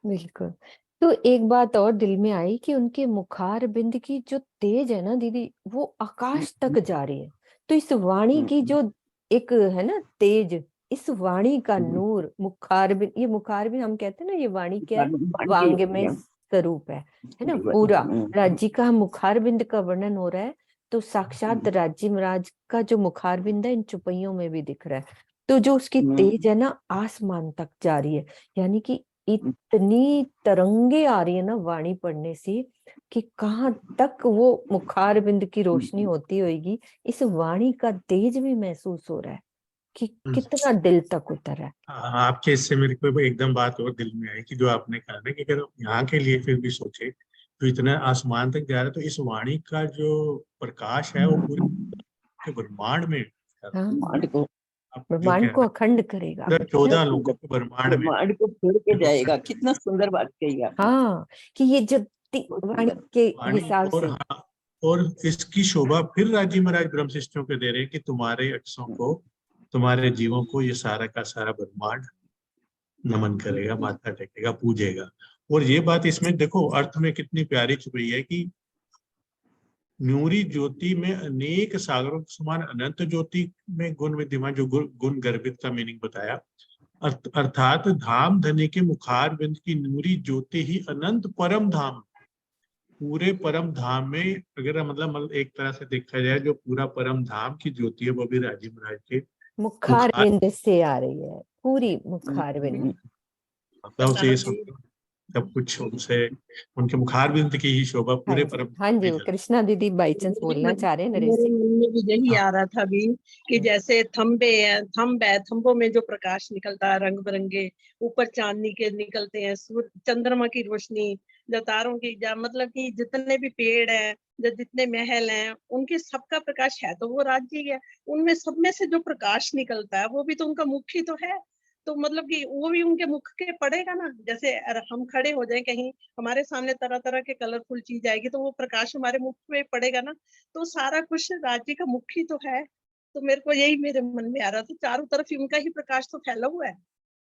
बिल्कुल। तो एक बात और दिल में आई कि उनके मुखार बिंद की जो तेज है ना दीदी, वो आकाश तक जा रही है। तो इस वाणी की जो एक है ना तेज, इस वाणी का नूर, मुखार बिंद, ये मुखार बिंद हम कहते हैं ना, ये वाणी क्या है, वांग में स्वरूप है ना पूरा। राज्य का मुखार बिंद का वर्णन हो रहा है, तो साक्षात राज्य महाराज का जो मुखार बिंद है इन चुपैयों में भी दिख रहा है। तो जो उसकी तेज है ना आसमान तक जा रही है, यानी कि इतनी तरंगे आ रही है ना वाणी पढ़ने से कि कहाँ तक वो मुखार बिंद की रोशनी होती होगी। इस वाणी का तेज भी महसूस हो रहा है। कि कितना दिल तक उतर है। आपके इससे मेरे को एकदम बात और दिल में आई कि जो आपने कहा ना कि अगर यहाँ के लिए फिर भी सोचे तो इतना आसमान तक जा रहा है, तो इस वाणी का जो प्रकाश है वो पूरे ब्रह्मांड में हाँ, को आप जो ब्रह्मांड कह को रहे अखंड करेगा। हैं 14 लोगों को ब्रह्मांड में ब्रह्मांड को फेर के जाएगा। कितना सुंदर बात कही आपने। हाँ, कि ये जो वाणी के वाणी हिसाब और से हाँ, और इसकी शोभा फिर राजी महाराज ब्रह्म शिष्यों को दे रहे हैं कि तुम्हारे अक्षों को, तुम्हारे जीवों को ये सारा का सारा ब्रह्मांड नमन करेगा, माथा टेकेगा, पूजेगा। और ये बात इसमें देखो अर्थ में कितनी प्यारी छुपी है कि न्यूरी ज्योति में अनेक सागरों के समान अनंत ज्योति में गुण विद्यमान, जो गुण गर्भित का मीनिंग बताया, अर्थात धाम धनी के मुखार बिंद की नूरी ज्योति ही अनंत परम धाम, पूरे परम धाम में अगर मतलब एक तरह से देखा जाए जो पूरा परम धाम की ज्योति है वो भी राजी महाराज के मुखार बिंद से आ रही है, पूरी मुखार बिंद। मतलब उसे सब कुछ उनसे उनके मुखार बिंद की ही शोभा पूरे परम। हाँ जी, कृष्णा दीदी बाई चांस बोलना चाह रहे हैं नरेश मेरे जी। मन में भी यही आ रहा था अभी कि जैसे थंब है, थंबों में जो प्रकाश निकलता है रंग बिरंगे, ऊपर चांदनी के निकलते हैं, चंद्रमा की रोशनी, जो तारों की, मतलब कि जितने भी पेड़ हैं, जो जितने महल हैं, उनके सबका प्रकाश है तो वो राज्य है, उनमें सब में से जो प्रकाश निकलता है वो भी तो उनका मुख ही तो है। तो मतलब कि वो भी उनके मुख के पड़ेगा ना। जैसे हम खड़े हो जाएं कहीं, हमारे सामने तरह तरह के कलरफुल चीज आएगी तो वो प्रकाश हमारे मुख पे पड़ेगा ना। तो सारा कुछ राज्य का मुख ही तो है। तो मेरे को यही मेरे मन में आ रहा था, चारों तरफ उनका ही प्रकाश तो फैला हुआ है,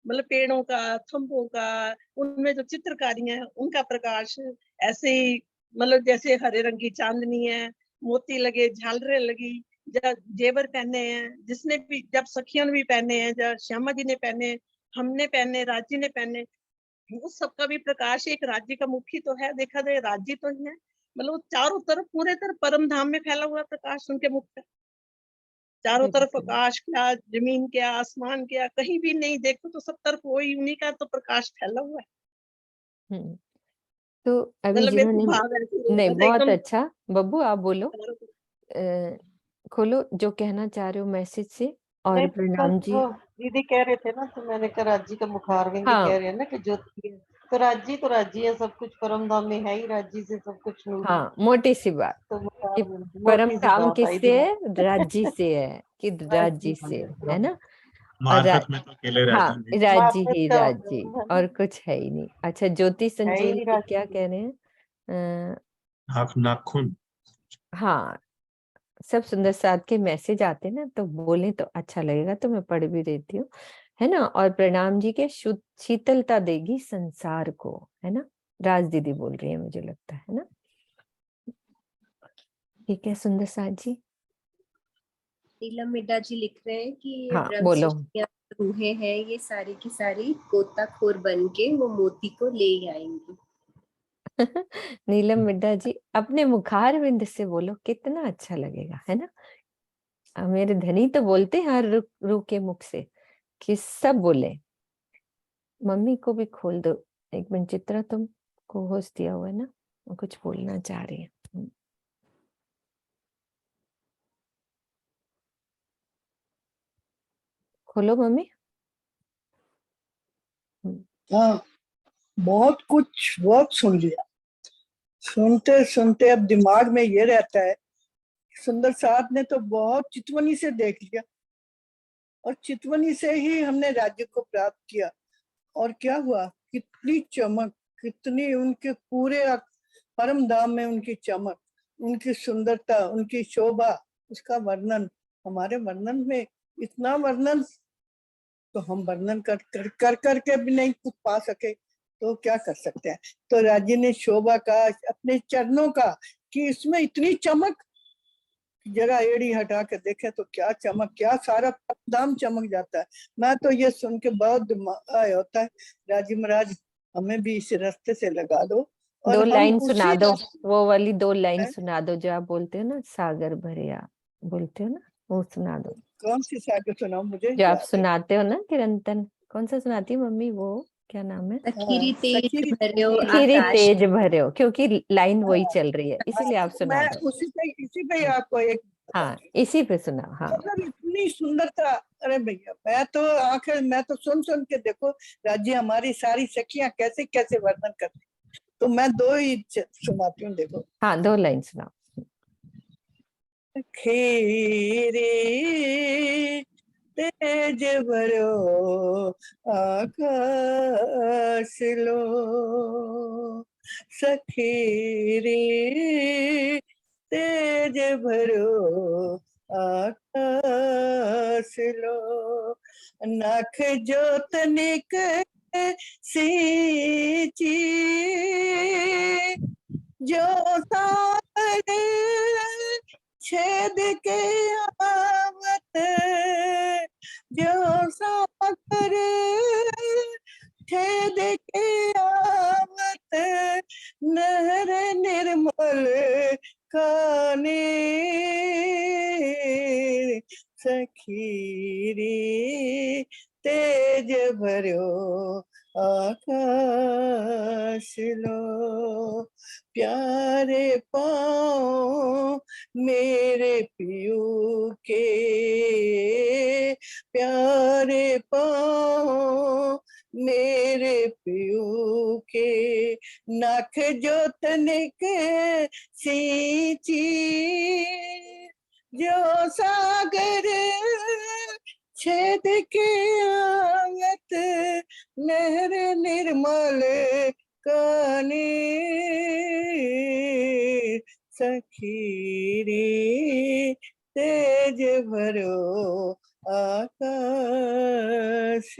मतलब पेड़ों का, थंबों का, उनमें जो चित्रकारी है उनका प्रकाश, ऐसे ही मतलब जैसे हरे रंग की चांदनी है, मोती लगे, झालरें लगी, जेवर पहने हैं, जिसने भी, जब सखियों ने भी पहने हैं, जब श्यामा जी ने पहने, हमने पहने, राज्य ने पहने, उस सबका भी प्रकाश एक राज्य का मुखी तो है। देखा जाए राज्य तो ही है, मतलब चारों तरफ पूरे तरफ परम धाम में फैला हुआ प्रकाश उनके मुख का। चारों तरफ आकाश क्या, जमीन क्या, आसमान क्या, कहीं भी नहीं देखो तो सब तरफ वही उन्हीं का तो प्रकाश फैला हुआ है। तो अभी मतलब मेरे को जिन्होंने भाव ऐसे नहीं, मतलब बहुत एकदम अच्छा बब्बू, आप बोलो, खोलो जो कहना चाह रहे हो मैसेज से। और नहीं, प्रणाम बस जी। वो दीदी कह रहे थे ना, तो मैंने कहा राज्य का मुखार बिंद हाँ कह रहे हैं ना कि ज्योति है, तो राज्य है, सब कुछ परम धाम में है ही, राज्य से सब कुछ नूरी, हाँ, मोटी सी बात तो मुखार कि बिंद, परम मोटी सी धाम बात आई किससे दिमाग है? राज्य से है कि राज्य से है ना। और मार्फत में तो अकेले हाँ, राजी जी। राज्य मार्फत ही का राज्य, है ना, और कुछ है ही नहीं। अच्छा, ज्योति है संजीवनी ही जी क्या राज्य। कह रहे हैं? नाखून। हाँ, सब सुंदर साथ के मैसेज आते ना तो बोले तो अच्छा लगेगा, तो मैं पढ़ भी देती हूँ, है ना। और प्रणाम जी के शुद्ध शीतलता देगी संसार को, है ना। राज दीदी बोल रही है, मुझे लगता है ना। ठीक है सुंदर साथ जी। नीलम मिड्डा जी लिख रहे हैं कि ये हाँ ब्रह्म बोलो। सृष्टियां रूहें हैं, ये सारी की सारी गोताखोर बन के वो मोती को ले आएंगी। नीलम मिड्डा जी अपने मुखार बिंद से बोलो, कितना अच्छा लगेगा, है ना। मेरे धनी तो बोलते हैं हर रू के मुख से कि सब बोले। मम्मी को भी खोल दो एक मिनट, चित्रा तुम को होस्ट दिया हुआ है ना, वो कुछ बोलना चाह रही है। खोलो मम्मी। हाँ, बहुत कुछ वर्क सुन लिया। सुनते सुनते अब दिमाग में ये रहता है, सुंदर साथ ने तो बहुत चितवनी से देख लिया, और चितवनी से ही हमने राज्य को प्राप्त किया। और क्या हुआ, कितनी चमक, कितनी उनके पूरे परम धाम में उनकी चमक, उनकी सुंदरता, उनकी शोभा, उसका वर्णन, हमारे वर्णन में इतना वर्णन तो हम वर्णन कर करके भी नहीं कुछ पा सके, तो क्या कर सकते हैं। तो राज्य ने शोभा का, अपने चरणों का, कि इसमें इतनी चमक, जरा एड़ी हटा के देखे तो क्या चमक, क्या सारा दाम चमक जाता है। मैं तो ये सुन के बहुत दिमाग होता है, राजी महाराज हमें भी इस रास्ते से लगा दो। और दो हम लाइन उसी सुना दो, वो वाली 2 लाइन सुना दो जो आप बोलते हो ना, सागर भरिया बोलते हो ना, वो सुना दो। कौन सी सागर सुनाओ, मुझे जो आप याद है। सुनाते हो ना किरंतन, कौन सा सुनाती है मम्मी, वो क्या नाम है? सखीरी तेज भर्यो खीरी आकाश। तेज भर्यो, क्योंकि लाइन वही चल रही है, इसीलिए आप सुना मैं दो। इसी पे आपको एक हाँ, इसी पे सुना। हाँ मतलब इतनी इतनी सुंदरता, अरे भैया मैं तो सुन के देखो राज्य हमारी सारी सखियां कैसे कैसे वर्णन करती। तो मैं 2 ही सुनाती हूँ, देखो। हाँ, 2 लाइन सुनाओ। खेरे तेज भरो आकाश लो, सखी रे तेज भरो आकाश लो, नख जोतनिक सींची जो सागर छेद के आवत, जो सागर छेद के आवत, नहर निर्मल काने, सखी रे तेज भरो आकाश लो, प्यारे पाँव मेरे पियू के, प्यारे पाँव मेरे पियू के, नख जोतनिक सींची जो सागर छेद के आवत, नहर निर्मल काने, सखी रे तेज भरो आकाश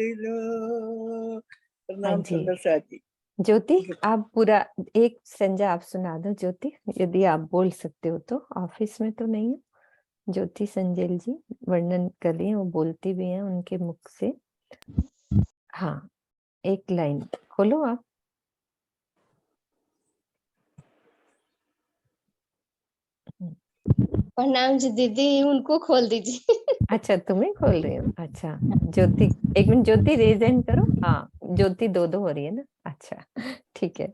लो। प्रणाम जी। सुंदर साथ जी। ज्योति, आप पूरा एक संजा आप सुना दो ज्योति, यदि आप बोल सकते हो तो। ऑफिस में तो नहीं है। ज्योति संजेल जी वर्णन कर रही हैं, वो बोलती भी हैं उनके मुख से। हाँ, एक लाइन खोलो आप। प्रणाम जी दीदी, उनको खोल दीजिए। अच्छा, तुम्हें खोल रही हो। अच्छा ज्योति, एक मिनट ज्योति रेज हैंड करो। हाँ, ज्योति 2-2 हो रही है ना। अच्छा ठीक है।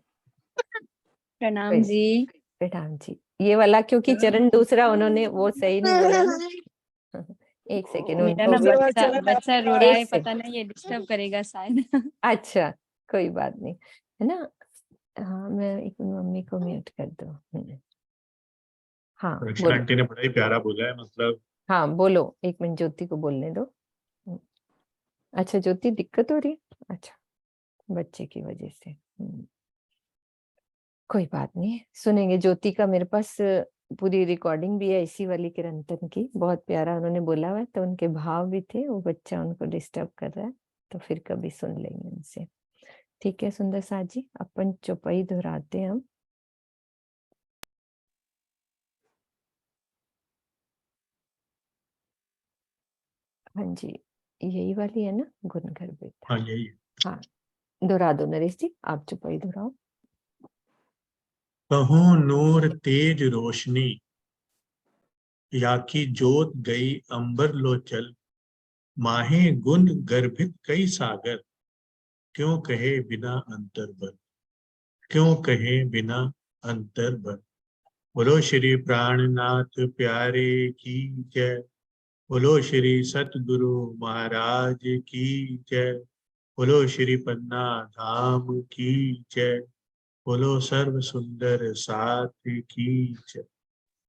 प्रणाम जी। प्रणाम जी। ये वाला क्योंकि चरण दूसरा उन्होंने वो सही नहीं बोला ना। एक सेकेंड मेरा उनको ना बच्चा रो रहा है, एक पता नहीं ये डिस्टर्ब करेगा शायद। अच्छा, कोई बात नहीं, है ना। हाँ, मैं एक मिनट मम्मी को म्यूट कर दो। हाँ रक्षा बोलो। आंटी ने बड़ा ही प्यारा बोला है, मतलब। हाँ बोलो, एक मिनट ज्योति को बोलने दो। अच्छा ज्योति, दिक्कत हो रही है? अच्छा, बच्चे की वजह से। कोई बात नहीं, सुनेंगे। ज्योति का मेरे पास पूरी रिकॉर्डिंग भी है इसी वाली किरंतन की। बहुत प्यारा उन्होंने बोला हुआ है, तो उनके भाव भी थे। वो बच्चा उनको डिस्टर्ब कर रहा है, तो फिर कभी सुन लेंगे उनसे। ठीक है सुंदर साथ जी, अपन चौपाई दोहराते हैं हम। हाँ जी, यही वाली है ना, गुण गर्भित। हाँ यही है। हाँ, दोहरा दो नरेश जी, आप चौपाई दोहराओ। कहूँ नूर तेज रोशनी, या की जोत गई अंबर लो चल, माहे गुण गर्भित कई सागर, क्यों कहे बिना अंतर बल, क्यों कहे बिना अंतर बल। बोलो श्री प्राणनाथ प्यारे की जय, बोलो श्री सतगुरु महाराज की जय, बोलो श्री पन्ना धाम की जय, बोलो सर्व सुंदर साथ की जय।